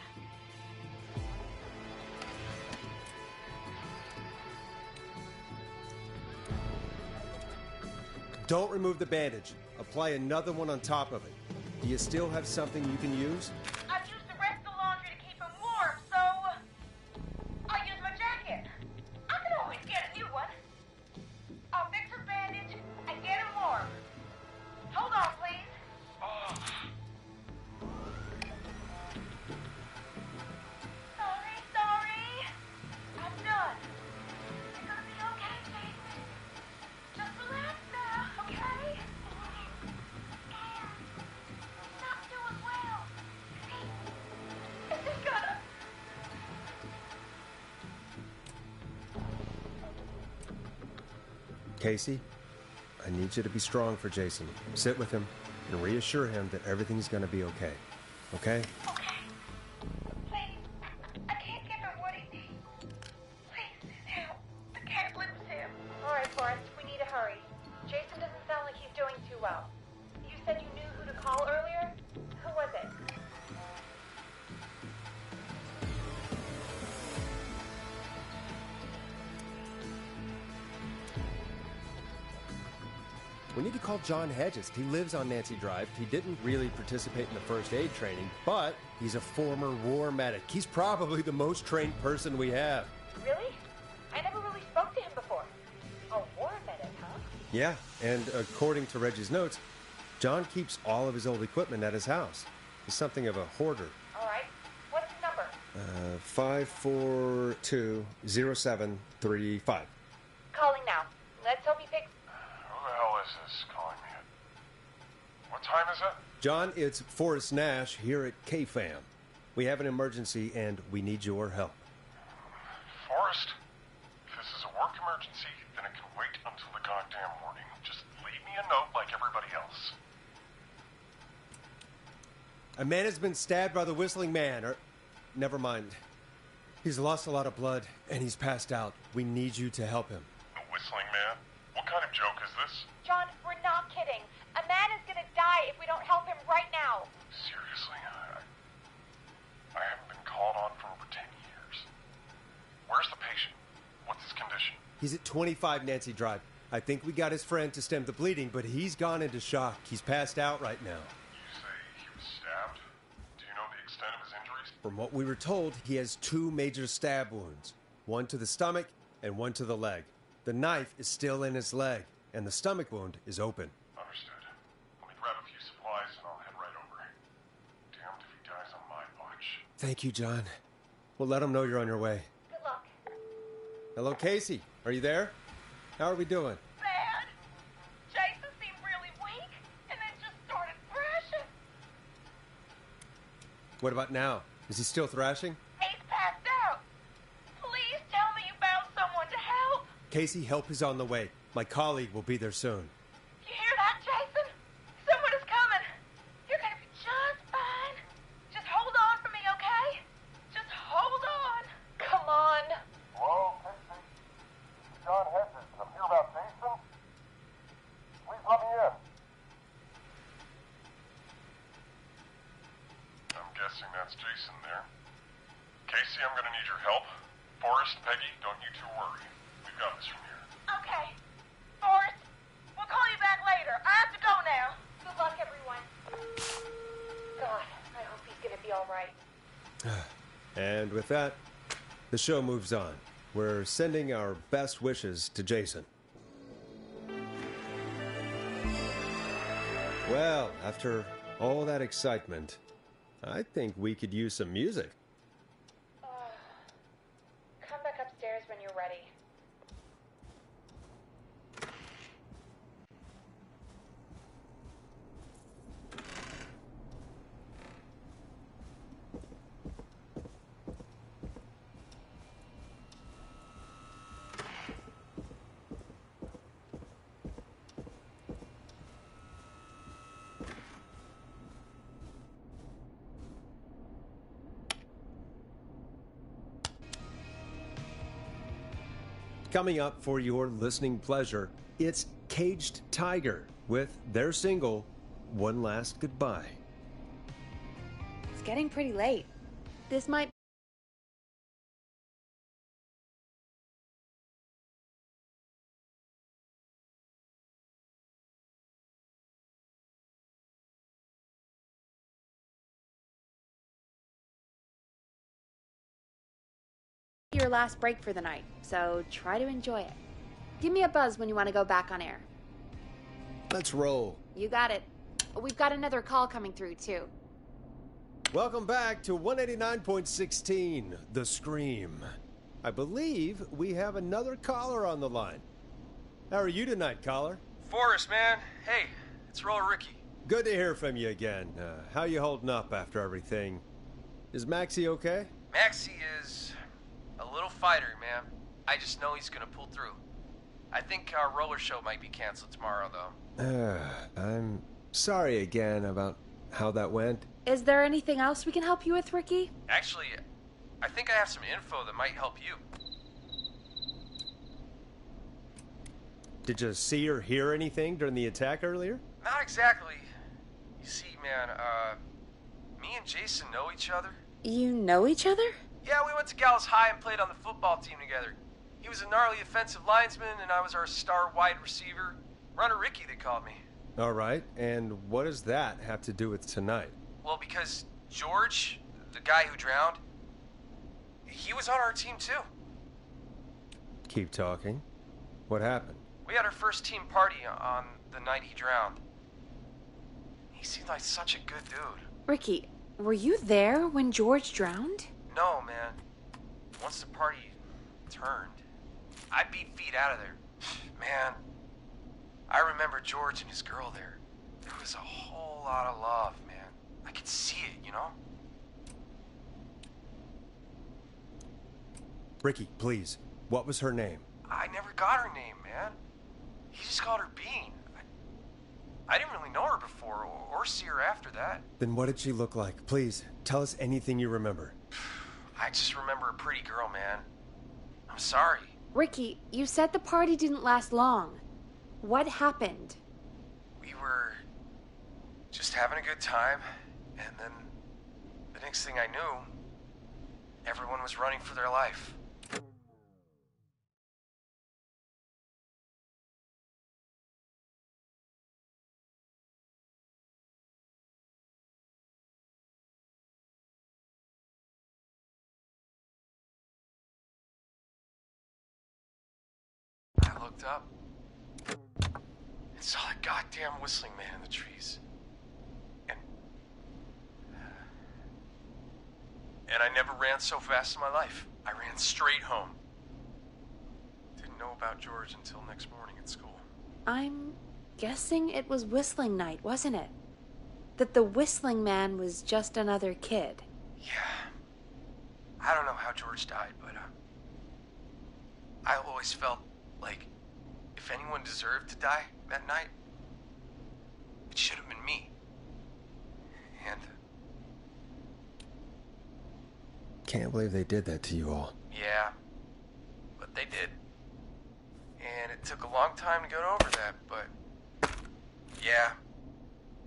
[SPEAKER 1] Don't remove the bandage. Apply another one on top of it. Do you still have something you can use?
[SPEAKER 5] I've used the rest of the laundry to keep him warm, so... I'll use my jacket. I can always get a new one. I'll fix his bandage and get him warm. Hold on, please. Sorry. I'm done. You're gonna be okay, Jason. Just relax now, okay? Not doing well. Is he gonna...
[SPEAKER 1] Casey, I need you to be strong for Jason. Sit with him and reassure him that everything's going to be okay. Okay?
[SPEAKER 5] Okay. Please. I can't give him what he needs. Please, help. I can't lose him.
[SPEAKER 2] All right, Forrest, we need to hurry. Jason doesn't sound like he's doing too well. You said you knew who to call earlier? Who was it?
[SPEAKER 1] We need to call John Hedges. He lives on Nancy Drive. He didn't really participate in the first aid training, but he's a former war medic. He's probably the most trained person we have.
[SPEAKER 2] Really? I never really spoke to him before. A war medic, huh?
[SPEAKER 1] Yeah, and according to Reggie's notes, John keeps all of his old equipment at his house. He's something of a hoarder.
[SPEAKER 2] All right. What's his number?
[SPEAKER 1] 5420735.
[SPEAKER 2] Calling now. Let's hope he picks...
[SPEAKER 9] Who the hell is this calling me? What time is it?
[SPEAKER 1] John, it's Forrest Nash here at KFAM. We have an emergency and we need your help.
[SPEAKER 9] Forrest? If this is a work emergency, then it can wait until the goddamn morning. Just leave me a note like everybody else.
[SPEAKER 1] A man has been stabbed by the Whistling Man, or... Never mind. He's lost a lot of blood, and he's passed out. We need you to help him.
[SPEAKER 9] The Whistling Man? What kind of joke is this?
[SPEAKER 2] John, we're not kidding. A man is gonna die if we don't help him right now.
[SPEAKER 9] Seriously, I haven't been called on for over 10 years. Where's the patient? What's his condition?
[SPEAKER 1] He's at 25 Nancy Drive. I think we got his friend to stem the bleeding, but he's gone into shock. He's passed out right now.
[SPEAKER 9] You say he was stabbed? Do you know the extent of his injuries?
[SPEAKER 1] From what we were told, he has 2 major stab wounds. One to the stomach and one to the leg. The knife is still in his leg, and the stomach wound is open.
[SPEAKER 9] Understood. Let me grab a few supplies and I'll head right over. Damned if he dies on my watch.
[SPEAKER 1] Thank you, John. We'll let him know you're on your way.
[SPEAKER 2] Good luck.
[SPEAKER 1] Hello, Casey. Are you there? How are we doing?
[SPEAKER 2] Bad. Jason seemed really weak and then just started thrashing.
[SPEAKER 1] What about now? Is he still thrashing?
[SPEAKER 2] He's passed out. Please tell me you found someone to help.
[SPEAKER 1] Casey, help is on the way. My colleague will be there soon.
[SPEAKER 2] You hear that, Jason? Someone is coming. You're gonna be just fine. Just hold on for me, okay? Just hold on. Come on.
[SPEAKER 9] Hello, Casey. John Hedges. I'm here about Jason. Please let me in. I'm guessing that's Jason there. Casey, I'm gonna need your help. Forrest, Peggy, don't you two worry. We've got this from here.
[SPEAKER 2] Okay. Forrest, we'll call you back later. I have to go now. Good luck, everyone. God, I hope he's gonna be all right.
[SPEAKER 1] And with that, the show moves on. We're sending our best wishes to Jason. Well, after all that excitement, I think we could use some music.
[SPEAKER 2] Come back upstairs when you're ready.
[SPEAKER 1] Coming up for your listening pleasure, it's Caged Tiger with their single, One Last Goodbye.
[SPEAKER 8] It's getting pretty late. This might be your last break for the night, so try to enjoy it. Give me a buzz when you want to go back on air.
[SPEAKER 1] Let's roll.
[SPEAKER 8] You got it. We've got another call coming through, too.
[SPEAKER 1] Welcome back to 189.16, The Scream. I believe we have another caller on the line. How are you tonight, caller?
[SPEAKER 10] Forrest, man. Hey, it's Roller Ricky.
[SPEAKER 1] Good to hear from you again. How you holding up after everything? Is Maxie okay?
[SPEAKER 10] Maxie is a little fighter, man. I just know he's gonna pull through. I think our roller show might be canceled tomorrow, though.
[SPEAKER 1] I'm sorry again about how that went.
[SPEAKER 8] Is there anything else we can help you with, Ricky?
[SPEAKER 10] Actually, I think I have some info that might help you.
[SPEAKER 1] Did you see or hear anything during the attack earlier?
[SPEAKER 10] Not exactly. You see, man, me and Jason know each other.
[SPEAKER 8] You know each other?
[SPEAKER 10] Yeah, we went to Gallus High and played on the football team together. He was a gnarly offensive linesman, and I was our star wide receiver. Runner Ricky, they called me.
[SPEAKER 1] All right, and what does that have to do with tonight?
[SPEAKER 10] Well, because George, the guy who drowned, he was on our team too.
[SPEAKER 1] Keep talking. What happened?
[SPEAKER 10] We had our first team party on the night he drowned. He seemed like such a good dude.
[SPEAKER 8] Ricky, were you there when George drowned?
[SPEAKER 10] No, man. Once the party turned, I beat feet out of there. Man, I remember George and his girl there. There was a whole lot of love, man. I could see it, you know?
[SPEAKER 1] Ricky, please. What was her name?
[SPEAKER 10] I never got her name, man. He just called her Bean. I didn't really know her before or see her after that.
[SPEAKER 1] Then what did she look like? Please, tell us anything you remember.
[SPEAKER 10] I just remember a pretty girl, man. I'm sorry.
[SPEAKER 8] Ricky, you said the party didn't last long. What happened?
[SPEAKER 10] We were just having a good time, and then the next thing I knew, everyone was running for their life. looked up and saw that goddamn whistling man in the trees. And I never ran so fast in my life. I ran straight home. Didn't know about George until next morning at school.
[SPEAKER 8] I'm guessing it was whistling night, wasn't it? That the whistling man was just another kid.
[SPEAKER 10] Yeah. I don't know how George died, but I always felt like if anyone deserved to die that night, it should have been me. And
[SPEAKER 1] Can't believe they did that to you all.
[SPEAKER 10] yeah, but they did. And it took a long time to get over that, but yeah,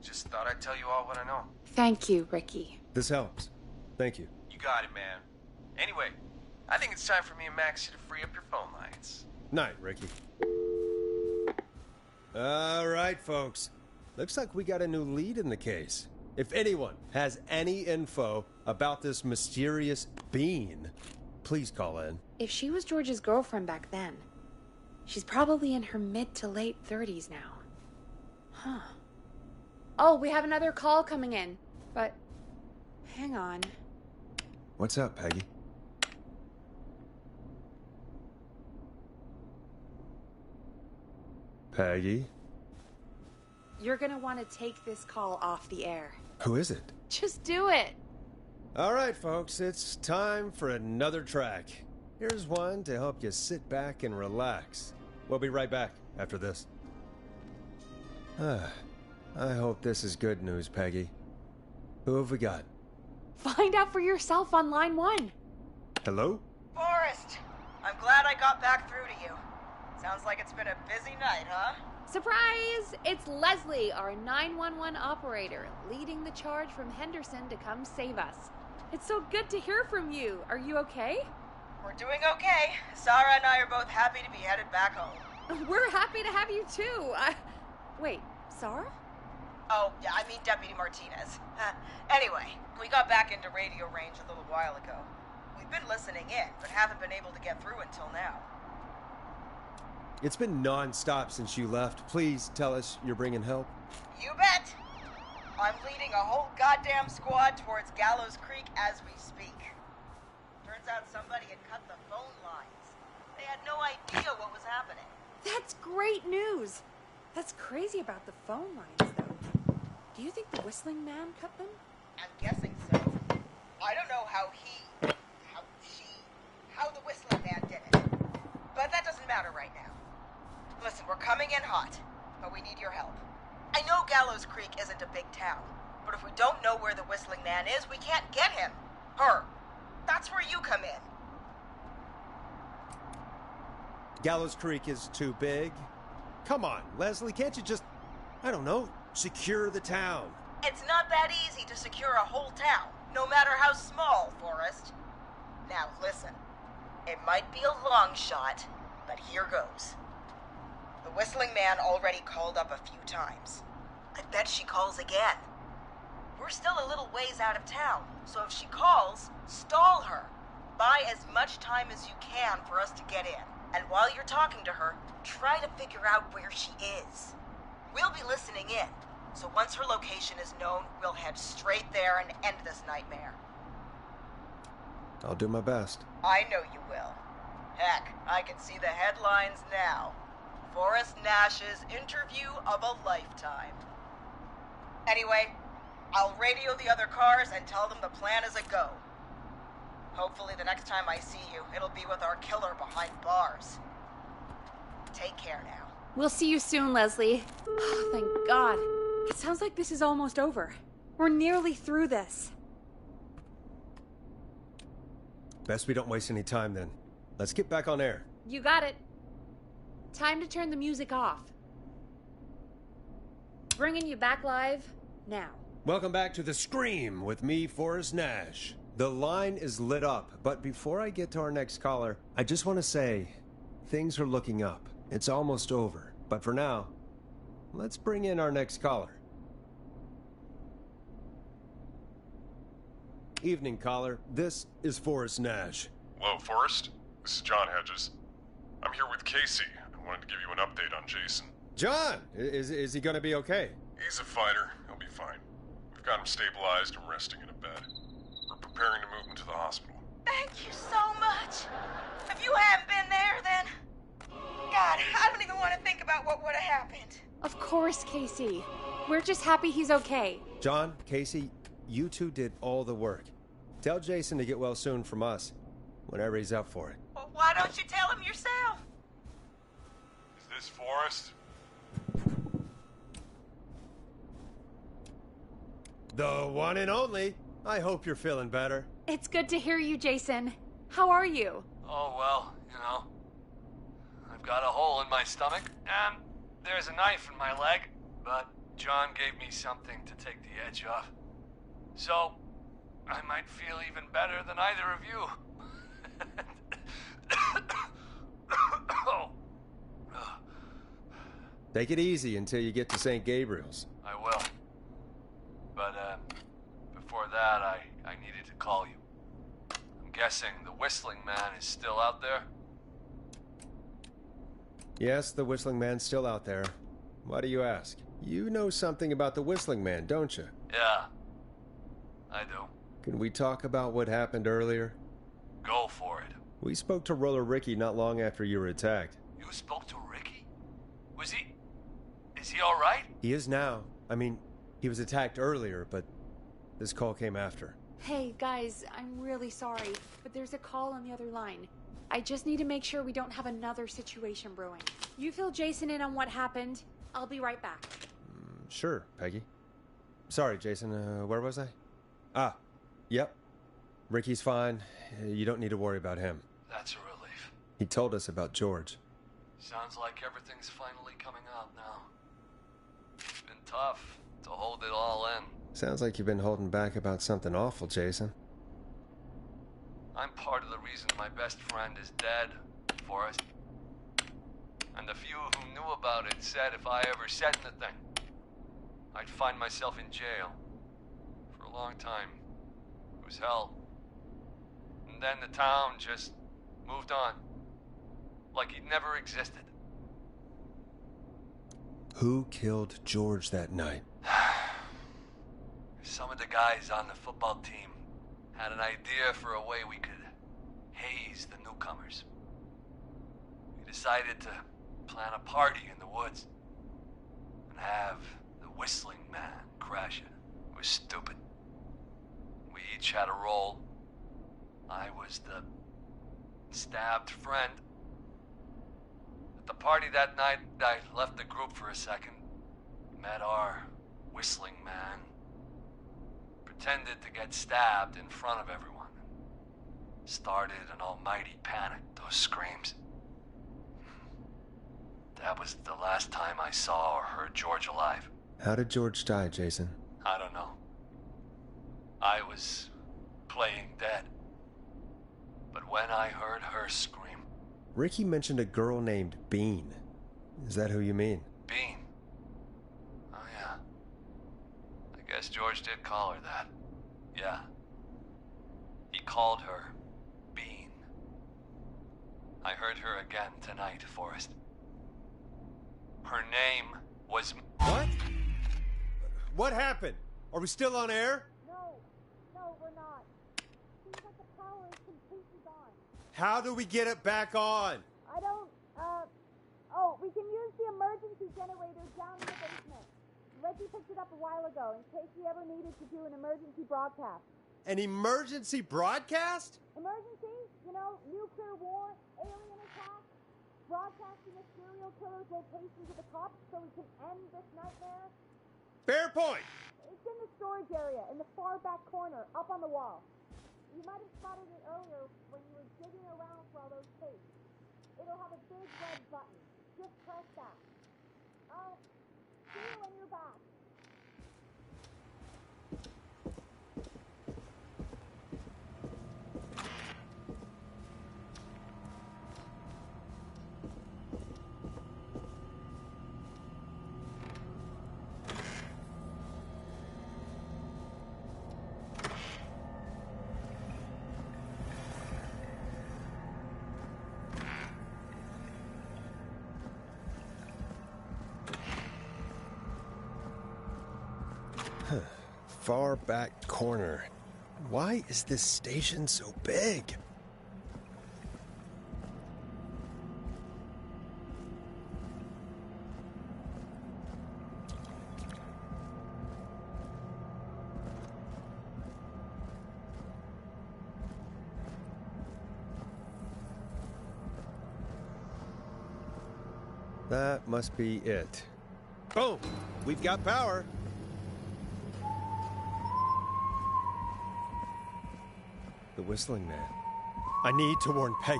[SPEAKER 10] just thought I'd tell you all what I know.
[SPEAKER 8] Thank you, Ricky.
[SPEAKER 1] This helps. Thank you.
[SPEAKER 10] You got it, man. Anyway, I think it's time for me and Maxie to free up your phone lines.
[SPEAKER 1] Night, Ricky. All right, folks. Looks like we got a new lead in the case. If anyone has any info about this mysterious being, please call in.
[SPEAKER 8] If she was George's girlfriend back then, she's probably in her mid to late 30s now. Huh. Oh, we have another call coming in, but hang on.
[SPEAKER 1] What's up, Peggy? Peggy?
[SPEAKER 8] You're gonna want to take this call off the air.
[SPEAKER 1] Who is it?
[SPEAKER 8] Just do it.
[SPEAKER 1] All right, folks, it's time for another track. Here's one to help you sit back and relax. We'll be right back after this. I hope this is good news, Peggy. Who have we got?
[SPEAKER 8] Find out for yourself on line 1.
[SPEAKER 1] Hello?
[SPEAKER 5] Forrest, I'm glad I got back through to you. Sounds like it's been a busy night, huh?
[SPEAKER 8] Surprise! It's Leslie, our 911 operator, leading the charge from Henderson to come save us. It's so good to hear from you. Are you okay?
[SPEAKER 5] We're doing okay. Sarah and I are both happy to be headed back home.
[SPEAKER 8] We're happy to have you too. Wait, Sarah?
[SPEAKER 5] Oh, yeah, I mean Deputy Martinez. Anyway, we got back into radio range a little while ago. We've been listening in, but haven't been able to get through until now.
[SPEAKER 1] It's been non-stop since you left. Please tell us you're bringing help.
[SPEAKER 5] You bet! I'm leading a whole goddamn squad towards Gallows Creek as we speak. Turns out somebody had cut the phone lines. They had no idea what was happening.
[SPEAKER 8] That's great news. That's crazy about the phone lines, though. Do you think the whistling man cut them?
[SPEAKER 5] I'm guessing so. I don't know how the whistling man did it. But that doesn't matter right now. Listen, we're coming in hot, but we need your help. I know Gallows Creek isn't a big town, but if we don't know where the whistling man is, we can't get him. Her. That's where you come in.
[SPEAKER 1] Gallows Creek is too big? Come on, Leslie, can't you just, I don't know, secure the town?
[SPEAKER 5] It's not that easy to secure a whole town, no matter how small, Forrest. Now listen, it might be a long shot, but here goes. The whistling man already called up a few times. I bet she calls again. We're still a little ways out of town, so if she calls, stall her. Buy as much time as you can for us to get in. And while you're talking to her, try to figure out where she is. We'll be listening in, so once her location is known, we'll head straight there and end this nightmare.
[SPEAKER 1] I'll do my best.
[SPEAKER 5] I know you will. Heck, I can see the headlines now. Forrest Nash's interview of a lifetime. Anyway, I'll radio the other cars and tell them the plan is a go. Hopefully the next time I see you, it'll be with our killer behind bars. Take care now.
[SPEAKER 8] We'll see you soon, Leslie. Oh, thank God. It sounds like this is almost over. We're nearly through this.
[SPEAKER 1] Best we don't waste any time then. Let's get back on air.
[SPEAKER 8] You got it. Time to turn the music off. Bringing you back live now.
[SPEAKER 1] Welcome back to The Scream with me, Forrest Nash. The line is lit up, but before I get to our next caller, I just want to say, things are looking up. It's almost over, but for now, let's bring in our next caller. Evening, caller. This is Forrest Nash.
[SPEAKER 9] Hello, Forrest. This is John Hedges. I'm here with Casey. I Wanted to give you an update on Jason.
[SPEAKER 1] John, is he gonna be okay?
[SPEAKER 9] He's a fighter. He'll be fine. We've got him stabilized and resting in a bed. We're preparing to move him to the hospital.
[SPEAKER 5] Thank you so much. If you hadn't been there, then... God, I don't even want to think about what would have happened.
[SPEAKER 8] Of course, Casey. We're just happy he's okay.
[SPEAKER 1] John, Casey, you two did all the work. Tell Jason to get well soon from us, whenever he's up for it.
[SPEAKER 5] Well, why don't you tell him yourself?
[SPEAKER 9] Is this Forrest?
[SPEAKER 1] The one and only. I hope you're feeling better.
[SPEAKER 8] It's good to hear you, Jason. How are you?
[SPEAKER 10] Oh, well, you know. I've got a hole in my stomach, and there's a knife in my leg, but John gave me something to take the edge off. So, I might feel even better than either of you. Oh.
[SPEAKER 1] Take it easy until you get to St. Gabriel's.
[SPEAKER 10] I will. But, before that, I needed to call you. I'm guessing the Whistling Man is still out there?
[SPEAKER 1] Yes, the Whistling Man's still out there. Why do you ask? You know something about the Whistling Man, don't you?
[SPEAKER 10] Yeah, I do.
[SPEAKER 1] Can we talk about what happened earlier?
[SPEAKER 10] Go for it.
[SPEAKER 1] We spoke to Roller Ricky not long after you were attacked.
[SPEAKER 10] You spoke to Ricky? Is he alright?
[SPEAKER 1] He is now. I mean, he was attacked earlier, but this call came after.
[SPEAKER 8] Hey, guys, I'm really sorry, but there's a call on the other line. I just need to make sure we don't have another situation brewing. You fill Jason in on what happened. I'll be right back.
[SPEAKER 1] Sure, Peggy. Sorry, Jason, where was I? Yep. Ricky's fine. You don't need to worry about him.
[SPEAKER 10] That's a relief.
[SPEAKER 1] He told us about George.
[SPEAKER 10] Sounds like everything's finally coming out now. It's been tough to hold it all in.
[SPEAKER 1] Sounds like you've been holding back about something awful, Jason.
[SPEAKER 10] I'm part of the reason my best friend is dead, Forrest. And the few who knew about it said if I ever said anything, I'd find myself in jail. For a long time. It was hell. And then the town just moved on. Like he'd never existed.
[SPEAKER 1] Who killed George that night?
[SPEAKER 10] Some of the guys on the football team had an idea for a way we could haze the newcomers. We decided to plan a party in the woods and have the Whistling Man crash it. It was stupid. We each had a role. I was the stabbed friend. At the party that night, I left the group for a second, met our Whistling Man, pretended to get stabbed in front of everyone. Started an almighty panic, those screams. That was the last time I saw or heard George alive.
[SPEAKER 1] How did George die, Jason?
[SPEAKER 10] I don't know. I was playing dead. But when I heard her scream...
[SPEAKER 1] Ricky mentioned a girl named Bean. Is that who you mean?
[SPEAKER 10] Bean? Oh, yeah. I guess George did call her that. Yeah. He called her Bean. I heard her again tonight, Forrest. Her name was...
[SPEAKER 1] What? What happened? Are we still on air?
[SPEAKER 2] No, we're not. Seems like the power is completely gone.
[SPEAKER 1] How do we get it back on?
[SPEAKER 2] I don't, we can use the emergency generator down in the basement. Reggie picked it up a while ago in case we ever needed to do an emergency broadcast.
[SPEAKER 1] An emergency broadcast?
[SPEAKER 2] Emergency? You know, nuclear war, alien attack, broadcasting a serial killer's location to the cops so we can end this nightmare.
[SPEAKER 1] Fair point.
[SPEAKER 2] It's in the storage area, in the far back corner, up on the wall. You might have spotted it earlier when you were digging around for all those tapes. It'll have a big red button. Just press that. I'll see you when you're back.
[SPEAKER 1] far back corner. Why is this station so big? That must be it. Boom! We've got power! The Whistling Man. I need to warn Peggy.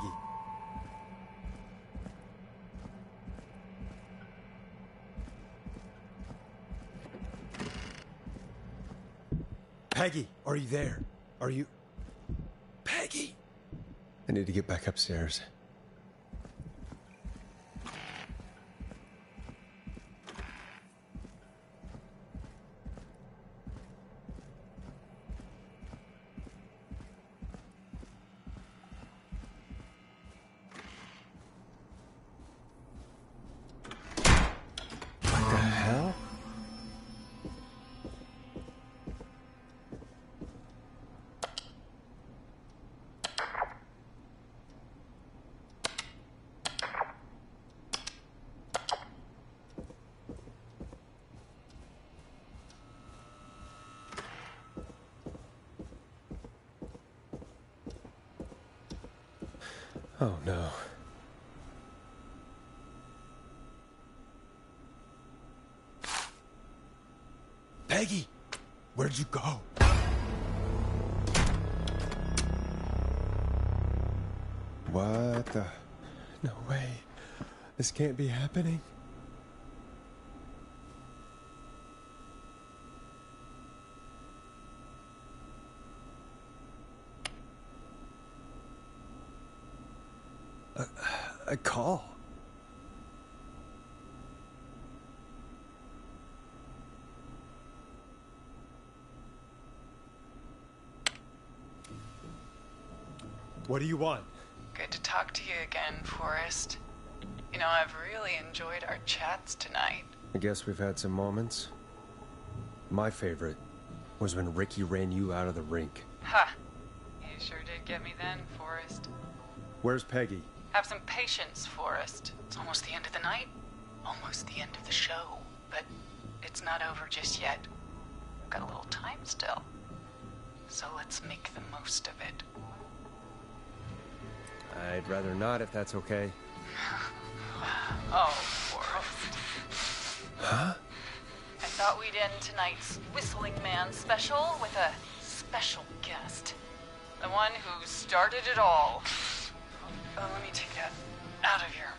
[SPEAKER 1] Peggy, are you there? Are you... Peggy! I need to get back upstairs. Oh, no. Peggy! Where'd you go? What the... No way. This can't be happening. A call. What do you want?
[SPEAKER 6] Good to talk to you again, Forrest. You know, I've really enjoyed our chats tonight.
[SPEAKER 1] I guess we've had some moments. My favorite was when Ricky ran you out of the rink.
[SPEAKER 6] Ha! You sure did get me then, Forrest.
[SPEAKER 1] Where's Peggy?
[SPEAKER 6] Have some patience, Forrest. It's almost the end of the night. Almost the end of the show. But it's not over just yet. We've got a little time still. So let's make the most of it.
[SPEAKER 1] I'd rather not, if that's okay.
[SPEAKER 6] Oh, Forrest.
[SPEAKER 1] Huh?
[SPEAKER 6] I thought we'd end tonight's Whistling Man special with a special guest. The one who started it all. Let me take that out of your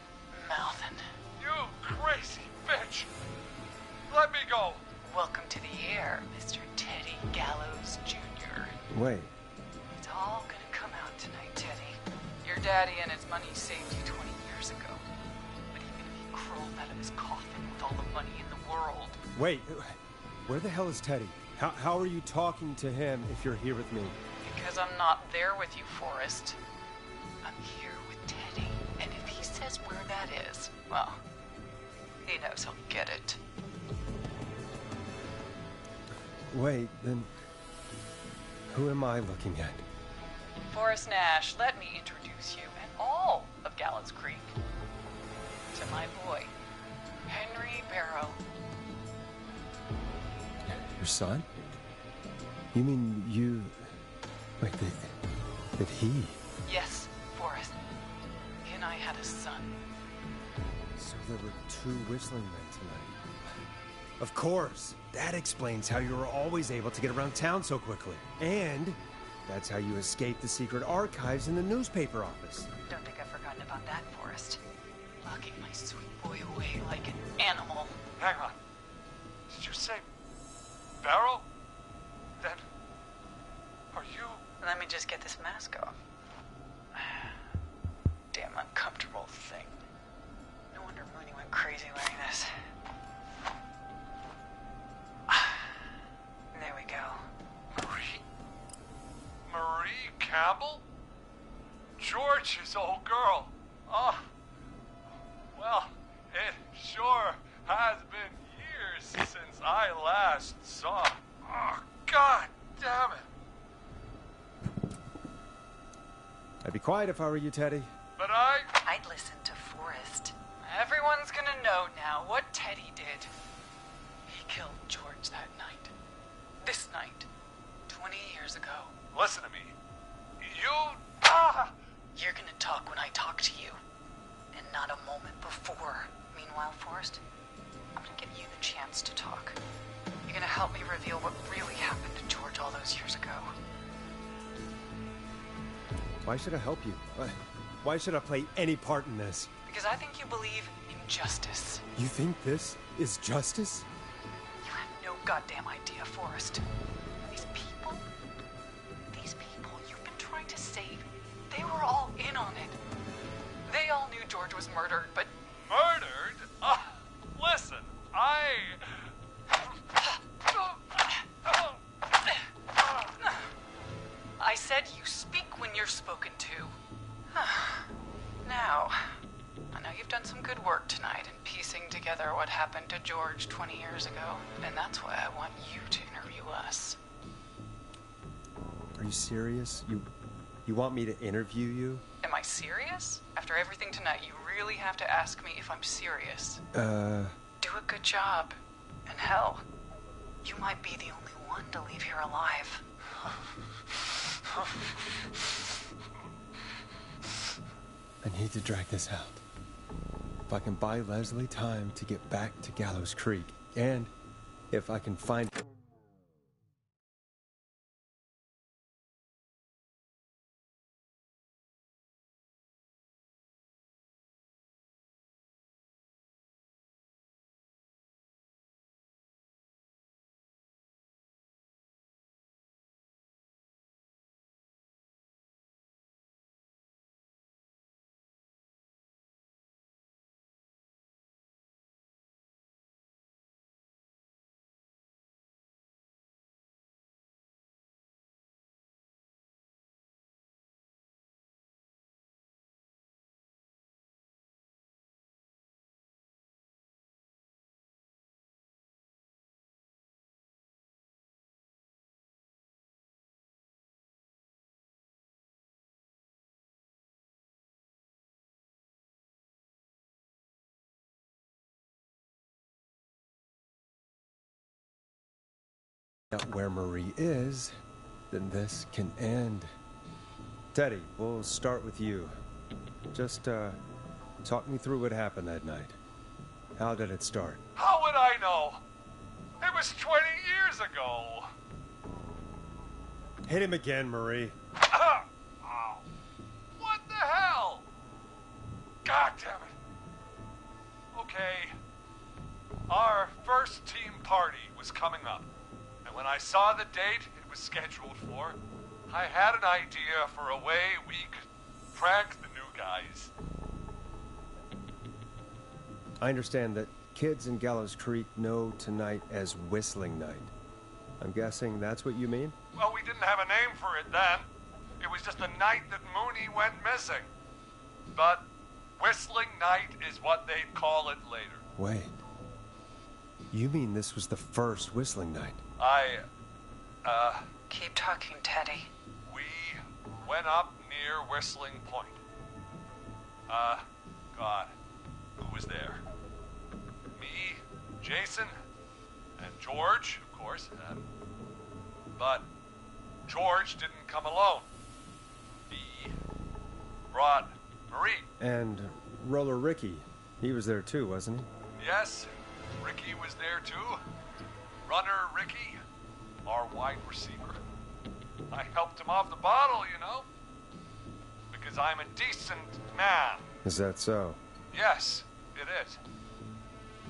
[SPEAKER 6] mouth and...
[SPEAKER 7] You crazy bitch! Let me go!
[SPEAKER 6] Welcome to the air, Mr. Teddy Gallows Jr.
[SPEAKER 1] Wait.
[SPEAKER 6] It's all gonna come out tonight, Teddy. Your daddy and his money saved you 20 years ago. But even if he crawled out of his coffin with all the money in the world...
[SPEAKER 1] Wait, where the hell is Teddy? How are you talking to him if you're here with me?
[SPEAKER 6] Because I'm not there with you, Forrest. I'm here with Teddy. And if he says where that is, well, he knows he'll get it.
[SPEAKER 1] Wait, then... Who am I looking at?
[SPEAKER 6] Forrest Nash, let me introduce you and all of Gallows Creek to my boy, Henry Barrow.
[SPEAKER 1] Your son? You mean you... Like that he...
[SPEAKER 6] Yes, Forrest. He and I had a son.
[SPEAKER 1] So there were two Whistling Men tonight. Of course! That explains how you were always able to get around town so quickly. And that's how you escaped the secret archives in the newspaper office.
[SPEAKER 6] Don't think I've forgotten about that, Forrest. Locking my sweet boy away like an animal.
[SPEAKER 7] Hang on. Did you say Barrow? Then are you...
[SPEAKER 6] Let me just get this mask off. Damn uncomfortable thing. No wonder Mooney went crazy wearing this. There we go.
[SPEAKER 7] Marie Campbell? George's old girl. Oh, well, it sure has been years since I last saw. Oh, God damn it.
[SPEAKER 1] I'd be quiet if I were you, Teddy.
[SPEAKER 7] But
[SPEAKER 5] I'd listen to Forrest.
[SPEAKER 6] Everyone's gonna know now what Teddy did. He killed George that night. This night. 20 years ago.
[SPEAKER 7] Listen to me.
[SPEAKER 6] You're gonna talk when I talk to you.
[SPEAKER 5] And not a moment before. Meanwhile, Forrest, I'm gonna give you the chance to talk.
[SPEAKER 6] You're gonna help me reveal what really happened to George all those years ago.
[SPEAKER 1] Why should I help you? Why should I play any part in this?
[SPEAKER 6] Because I think you believe in justice.
[SPEAKER 1] You think this is justice?
[SPEAKER 6] You have no goddamn idea, Forrest. These people you've been trying to save, they were all in on it. They all knew George was murdered, but...
[SPEAKER 7] Murdered? Listen,
[SPEAKER 6] I said you speak when you're spoken to. Now, I know you've done some good work tonight in piecing together what happened to George 20 years ago, and that's why I want you to interview us.
[SPEAKER 1] Are you serious? You want me to interview you?
[SPEAKER 6] Am I serious? After everything tonight, you really have to ask me if I'm serious. Do a good job. And hell, you might be the only one to leave here alive.
[SPEAKER 1] I need to drag this out. If I can buy Leslie time to get back to Gallows Creek, and if I can find... out where Marie is, then this can end. Teddy, we'll start with you. Just, talk me through what happened that night. How did it start?
[SPEAKER 7] How would I know? It was 20 years ago.
[SPEAKER 1] Hit him again, Marie.
[SPEAKER 7] Ow. What the hell? God damn it. Okay. Our first team party was coming up. And when I saw the date it was scheduled for, I had an idea for a way we could prank the new guys.
[SPEAKER 1] I understand that kids in Gallows Creek know tonight as Whistling Night. I'm guessing that's what you mean?
[SPEAKER 7] Well, we didn't have a name for it then. It was just the night that Mooney went missing. But Whistling Night is what they'd call it later.
[SPEAKER 1] Wait. You mean this was the first Whistling Night?
[SPEAKER 6] Keep talking, Teddy.
[SPEAKER 7] We went up near Whistling Point. God, who was there? Me, Jason, and George, of course. But George didn't come alone. He brought Marie.
[SPEAKER 1] And Roller Ricky. He was there too, wasn't he?
[SPEAKER 7] Yes, Ricky was there too. Runner Ricky, our wide receiver. I helped him off the bottle, you know. Because I'm a decent man.
[SPEAKER 1] Is that so?
[SPEAKER 7] Yes, it is.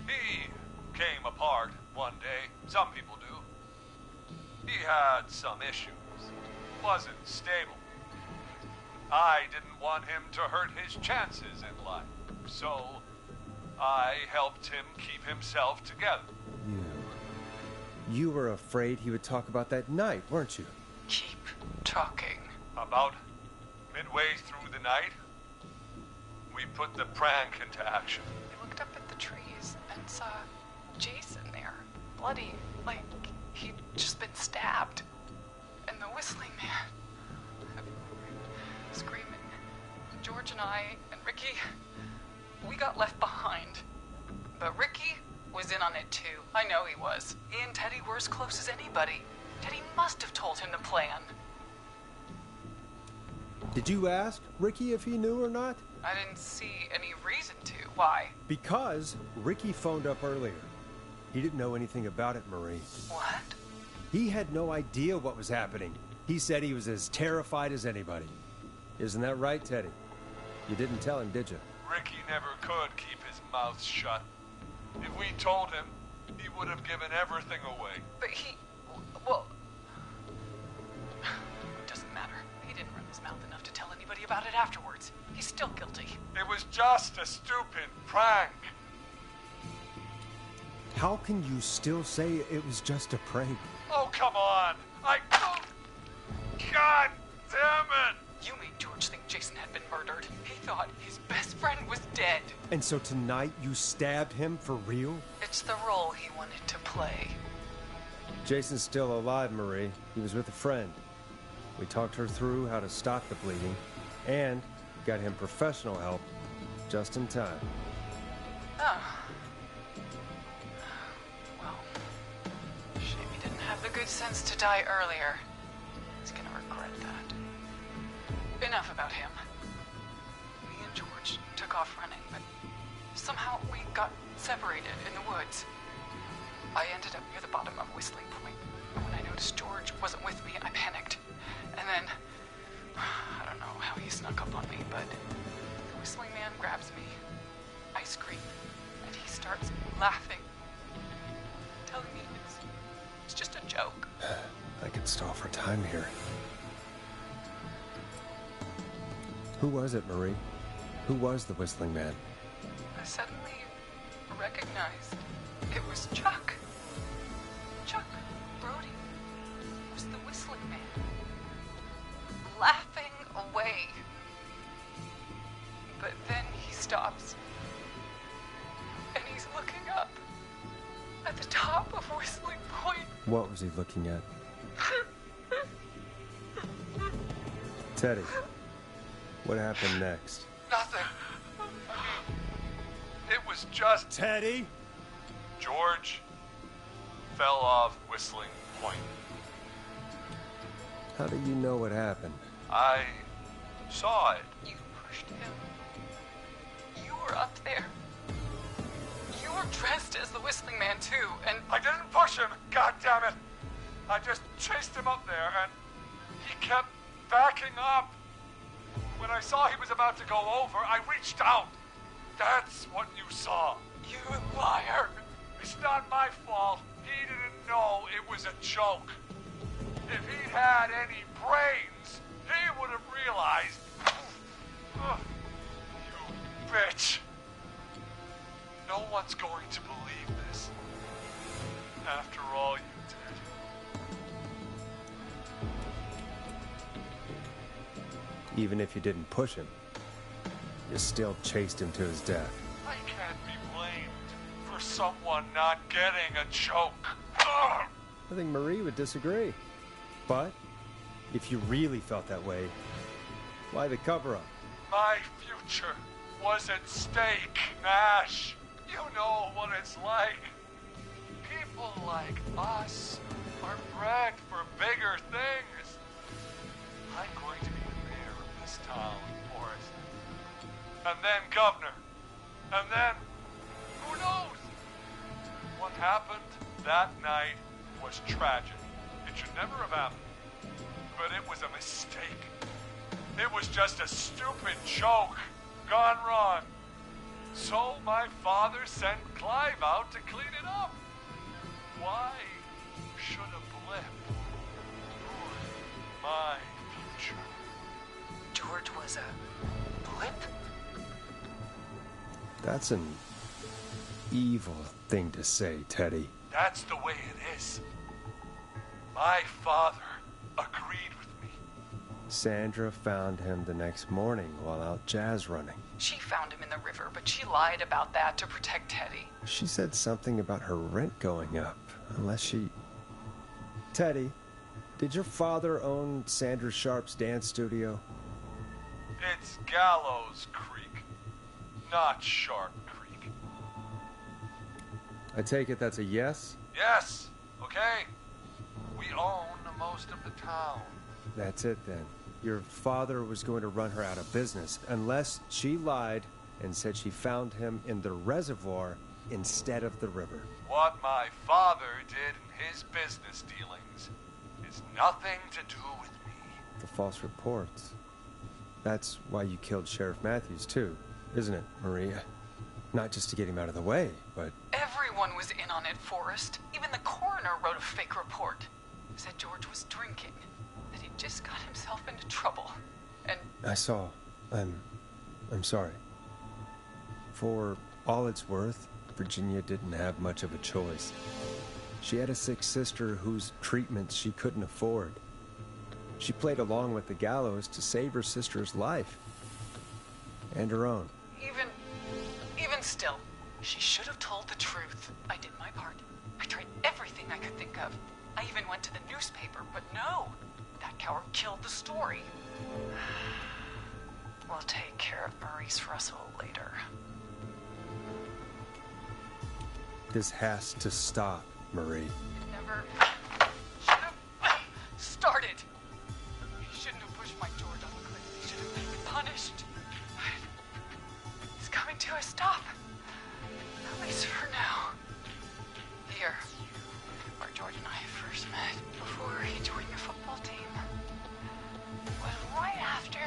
[SPEAKER 7] He came apart one day. Some people do. He had some issues. Wasn't stable. I didn't want him to hurt his chances in life. So, I helped him keep himself together.
[SPEAKER 1] You were afraid he would talk about that night, weren't you?
[SPEAKER 6] Keep talking.
[SPEAKER 7] About midway through the night, we put the prank into action.
[SPEAKER 6] I looked up at the trees and saw Jason there, bloody, like he'd just been stabbed. And the Whistling Man, screaming. George and I and Ricky, we got left behind. But Ricky was in on it too. I know he was. He and Teddy were as close as anybody. Teddy must have told him the plan.
[SPEAKER 1] Did you ask Ricky if he knew or not?
[SPEAKER 6] I didn't see any reason to. Why?
[SPEAKER 1] Because Ricky phoned up earlier. He didn't know anything about it, Marie.
[SPEAKER 6] What?
[SPEAKER 1] He had no idea what was happening. He said he was as terrified as anybody. Isn't that right, Teddy? You didn't tell him, did you?
[SPEAKER 7] Ricky never could keep his mouth shut. If we told him, he would have given everything away.
[SPEAKER 6] But well... It doesn't matter. He didn't run his mouth enough to tell anybody about it afterwards. He's still guilty.
[SPEAKER 7] It was just a stupid prank.
[SPEAKER 1] How can you still say it was just a prank?
[SPEAKER 7] Oh, come on. God damn it!
[SPEAKER 6] You made George think Jason had been murdered. He thought his best friend was dead.
[SPEAKER 1] And so tonight you stabbed him for real?
[SPEAKER 6] It's the role he wanted to play.
[SPEAKER 1] Jason's still alive, Marie. He was with a friend. We talked her through how to stop the bleeding, and got him professional help just in time.
[SPEAKER 6] Oh. Well, shame he didn't have the good sense to die earlier. He's gonna regret that. Enough about him. Me and George took off running, but somehow we got separated in the woods. I ended up near the bottom of Whistling Point. When I noticed George wasn't with me, I panicked. And then, I don't know how he snuck up on me, but the Whistling Man grabs me. I scream, and he starts laughing, telling me it's just a joke.
[SPEAKER 1] I could stall for time here. Who was it, Marie? Who was the Whistling Man?
[SPEAKER 6] I suddenly recognized it was Chuck. Chuck Brody was the Whistling Man, laughing away. But then he stops, and he's looking up at the top of Whistling Point.
[SPEAKER 1] What was he looking at? Teddy, what happened next?
[SPEAKER 7] Nothing. It was just...
[SPEAKER 1] Teddy?
[SPEAKER 7] George fell off Whistling Point.
[SPEAKER 1] How do you know what happened?
[SPEAKER 7] I saw it.
[SPEAKER 6] You pushed him. You were up there. You were dressed as the Whistling Man, too, and...
[SPEAKER 7] I didn't push him, God damn it! I just chased him up there, and he kept backing up. When I saw he was about to go over, I reached out. That's what you saw.
[SPEAKER 6] You liar.
[SPEAKER 7] It's not my fault. He didn't know it was a joke. If he'd had any brains, he would have realized. You bitch. No one's going to believe this. After all you did.
[SPEAKER 1] Even if you didn't push him, you still chased him to his death.
[SPEAKER 7] I can't be blamed for someone not getting a joke. Ugh.
[SPEAKER 1] I think Marie would disagree. But if you really felt that way, why the cover-up?
[SPEAKER 7] My future was at stake, Nash. You know what it's like. People like us are bred for bigger things. I'm going to be the mayor of this town, Forrest. And then governor. And then, who knows? What happened that night was tragic. It should never have happened. But it was a mistake. It was just a stupid joke gone wrong. So my father sent Clive out to clean it up. Why should a blip ruin my future?
[SPEAKER 5] George was a blip?
[SPEAKER 1] That's an evil thing to say, Teddy.
[SPEAKER 7] That's the way it is. My father agreed with me.
[SPEAKER 1] Sandra found him the next morning while out jazz running.
[SPEAKER 6] She found him in the river, but she lied about that to protect Teddy.
[SPEAKER 1] She said something about her rent going up, unless she... Teddy, did your father own Sandra Sharp's dance studio?
[SPEAKER 7] It's Gallows Creek, not Sharp Creek.
[SPEAKER 1] I take it that's a yes?
[SPEAKER 7] Yes, okay. We own most of the town.
[SPEAKER 1] That's it then. Your father was going to run her out of business unless she lied and said she found him in the reservoir instead of the river.
[SPEAKER 7] What my father did in his business dealings is nothing to do with me.
[SPEAKER 1] The false reports. That's why you killed Sheriff Matthews too, isn't it, Maria? Not just to get him out of the way, but...
[SPEAKER 6] Everyone was in on it, Forrest. Even the coroner wrote a fake report. Said George was drinking. That he just got himself into trouble. And...
[SPEAKER 1] I saw. I'm sorry. For all it's worth, Virginia didn't have much of a choice. She had a sick sister whose treatments she couldn't afford. She played along with the gallows to save her sister's life. And her own.
[SPEAKER 6] Even still, she should have told the truth. I did my part. I tried everything I could think of. I even went to the newspaper, but no. That coward killed the story. We'll take care of Maurice Russell later.
[SPEAKER 1] This has to stop, Marie.
[SPEAKER 6] It never should have started. He shouldn't have pushed my George off a cliff. He should have been punished. It's coming to a stop. At least for now. Here, where George and I first met, before he joined your football team, was right after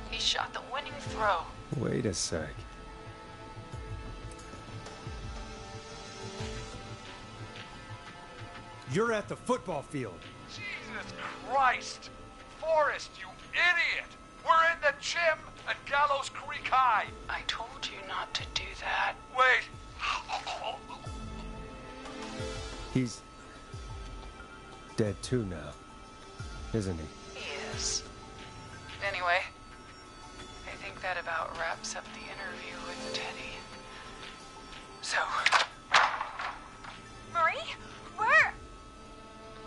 [SPEAKER 6] he shot the winning throw.
[SPEAKER 1] Wait a sec. You're at the football field.
[SPEAKER 7] Jesus Christ! Forrest, you idiot! We're in the gym at Gallows Creek High!
[SPEAKER 6] I told you not to do that.
[SPEAKER 7] Wait!
[SPEAKER 1] He's dead too now, isn't he?
[SPEAKER 6] He is. Anyway, I think that about wraps up the interview with Teddy. So... Marie? Where?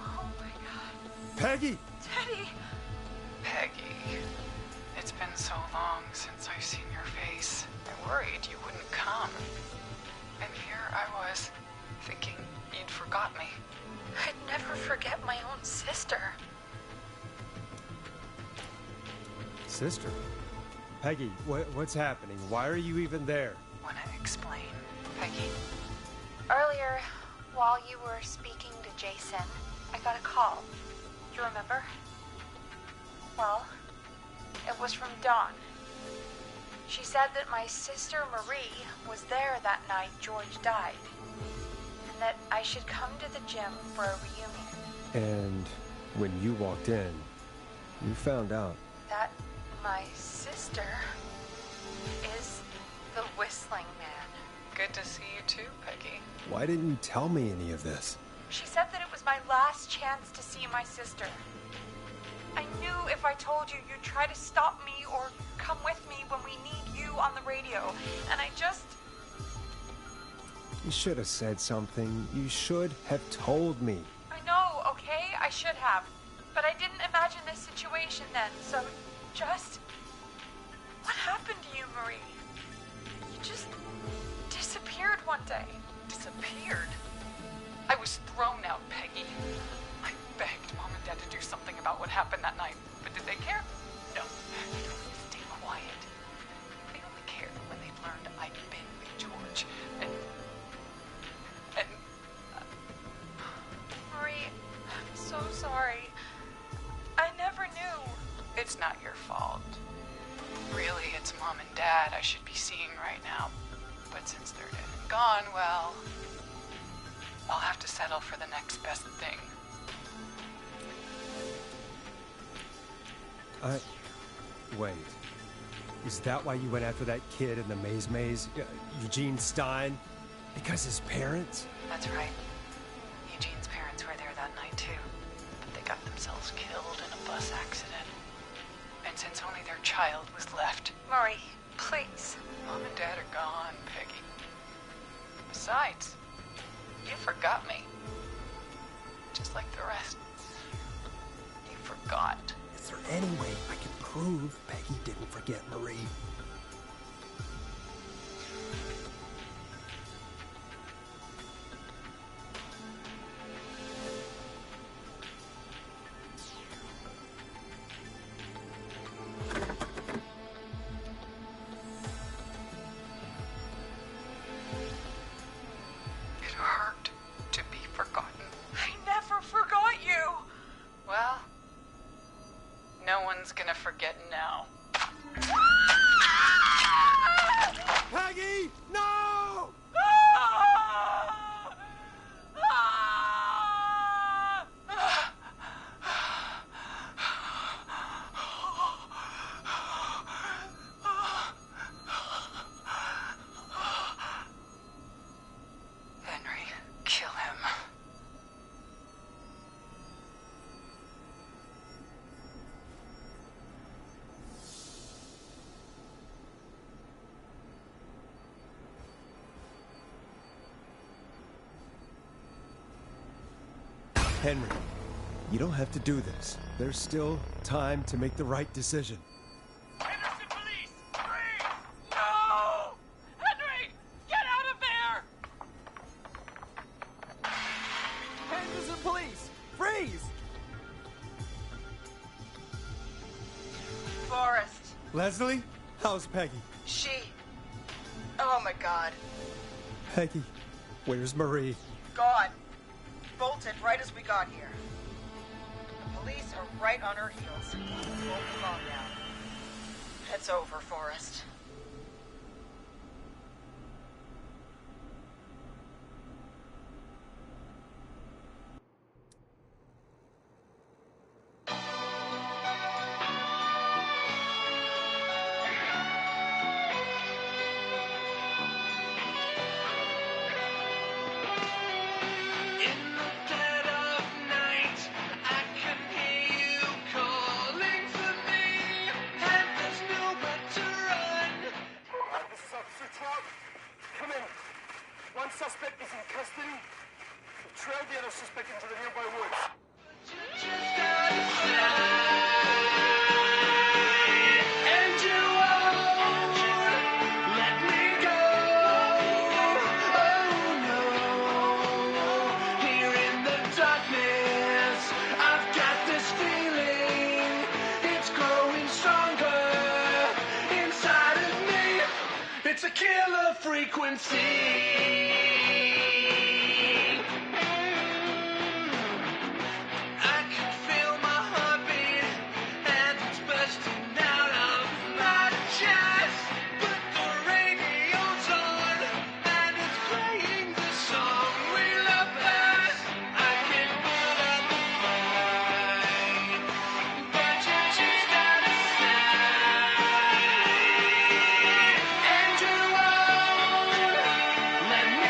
[SPEAKER 6] Oh my god.
[SPEAKER 1] Peggy!
[SPEAKER 6] Teddy! Peggy. It's been so long since I've seen your face. I worried you wouldn't come. And here I was, thinking you'd forgot me. I'd never forget my own sister.
[SPEAKER 1] Sister? Peggy, what's happening? Why are you even there?
[SPEAKER 6] Wanna explain, Peggy?
[SPEAKER 2] Earlier, while you were speaking to Jason, I got a call. Do you remember? Well, it was from Dawn. She said that my sister Marie was there that night George died, and that I should come to the gym for a reunion.
[SPEAKER 1] And when you walked in, you found out.
[SPEAKER 2] That my sister is the Whistling Man.
[SPEAKER 6] Good to see you too, Peggy.
[SPEAKER 1] Why didn't you tell me any of this?
[SPEAKER 2] She said that it was my last chance to see my sister. I knew if I told you, you'd try to stop me or come with me when we need you on the radio. And I just...
[SPEAKER 1] You should have said something. You should have told me.
[SPEAKER 2] I know, okay? I should have. But I didn't imagine this situation then, so just... What happened to you, Marie? You just disappeared one day.
[SPEAKER 6] Disappeared? I was thrown out, Peggy. I begged Mom and Dad to do something about what happened that night, but did they care? No. They told me to stay quiet. They only cared when they learned I'd been with George. And
[SPEAKER 2] Marie, I'm so sorry. I never knew.
[SPEAKER 6] It's not your fault. Really, it's Mom and Dad I should be seeing right now. But since they're dead and gone, well... I'll have to settle for the next best thing.
[SPEAKER 1] Wait. Is that why you went after that kid in the maze, Eugene Stein? Because his parents?
[SPEAKER 6] That's right. Eugene's parents were there that night too. But they got themselves killed in a bus accident. And since only their child was left...
[SPEAKER 2] Marie, please.
[SPEAKER 6] Mom and Dad are gone, Peggy. Besides, you forgot me. Just like the rest. forgot.
[SPEAKER 1] Is there any way I can prove Peggy didn't forget Marie?
[SPEAKER 6] It hurt to be forgotten. I never forgot you! Well, no one's gonna forget now.
[SPEAKER 1] Peggy! No!
[SPEAKER 6] Henry, kill him.
[SPEAKER 1] Henry, you don't have to do this. There's still time to make the right decision.
[SPEAKER 4] Henderson police! Freeze!
[SPEAKER 6] No! Henry! Get out of there!
[SPEAKER 1] Henderson police! Freeze!
[SPEAKER 5] Forrest.
[SPEAKER 1] Leslie, how's Peggy?
[SPEAKER 5] Oh my god.
[SPEAKER 1] Peggy, where's Marie?
[SPEAKER 5] Gone. Bolted right as we got here. The police are right on her heels. Won't be long now. It's over, Forrest.
[SPEAKER 7] In the dead of night, I can hear you calling for me, and there's nowhere to run.
[SPEAKER 9] This is Officer Trout. Come in. One suspect is in custody. We've trailed the other suspect into the nearby woods.
[SPEAKER 7] Just out of sight, and you won't let me go. Oh no, here in the darkness, I've got this feeling. It's growing stronger inside of me. It's a killer frequency. I can feel my heartbeat, and it's bursting out of my chest. But the radio's on, and it's playing the song we love best. I can put up the fight, but you just gotta stay. And you won't let me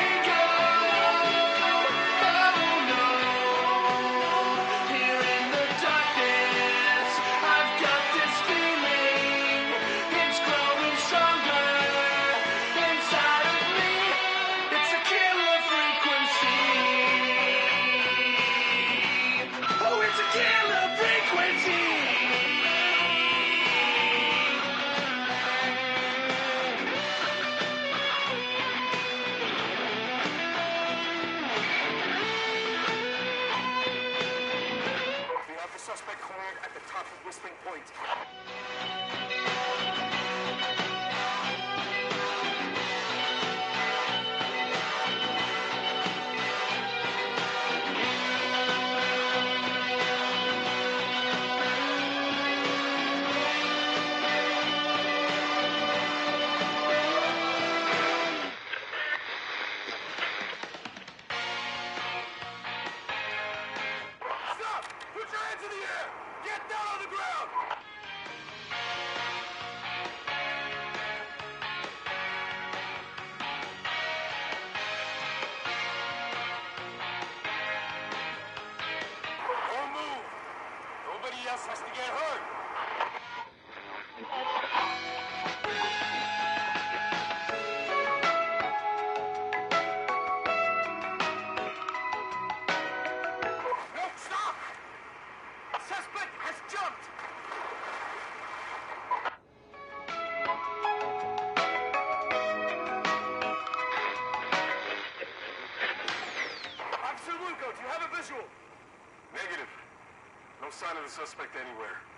[SPEAKER 9] sign of the suspect anywhere.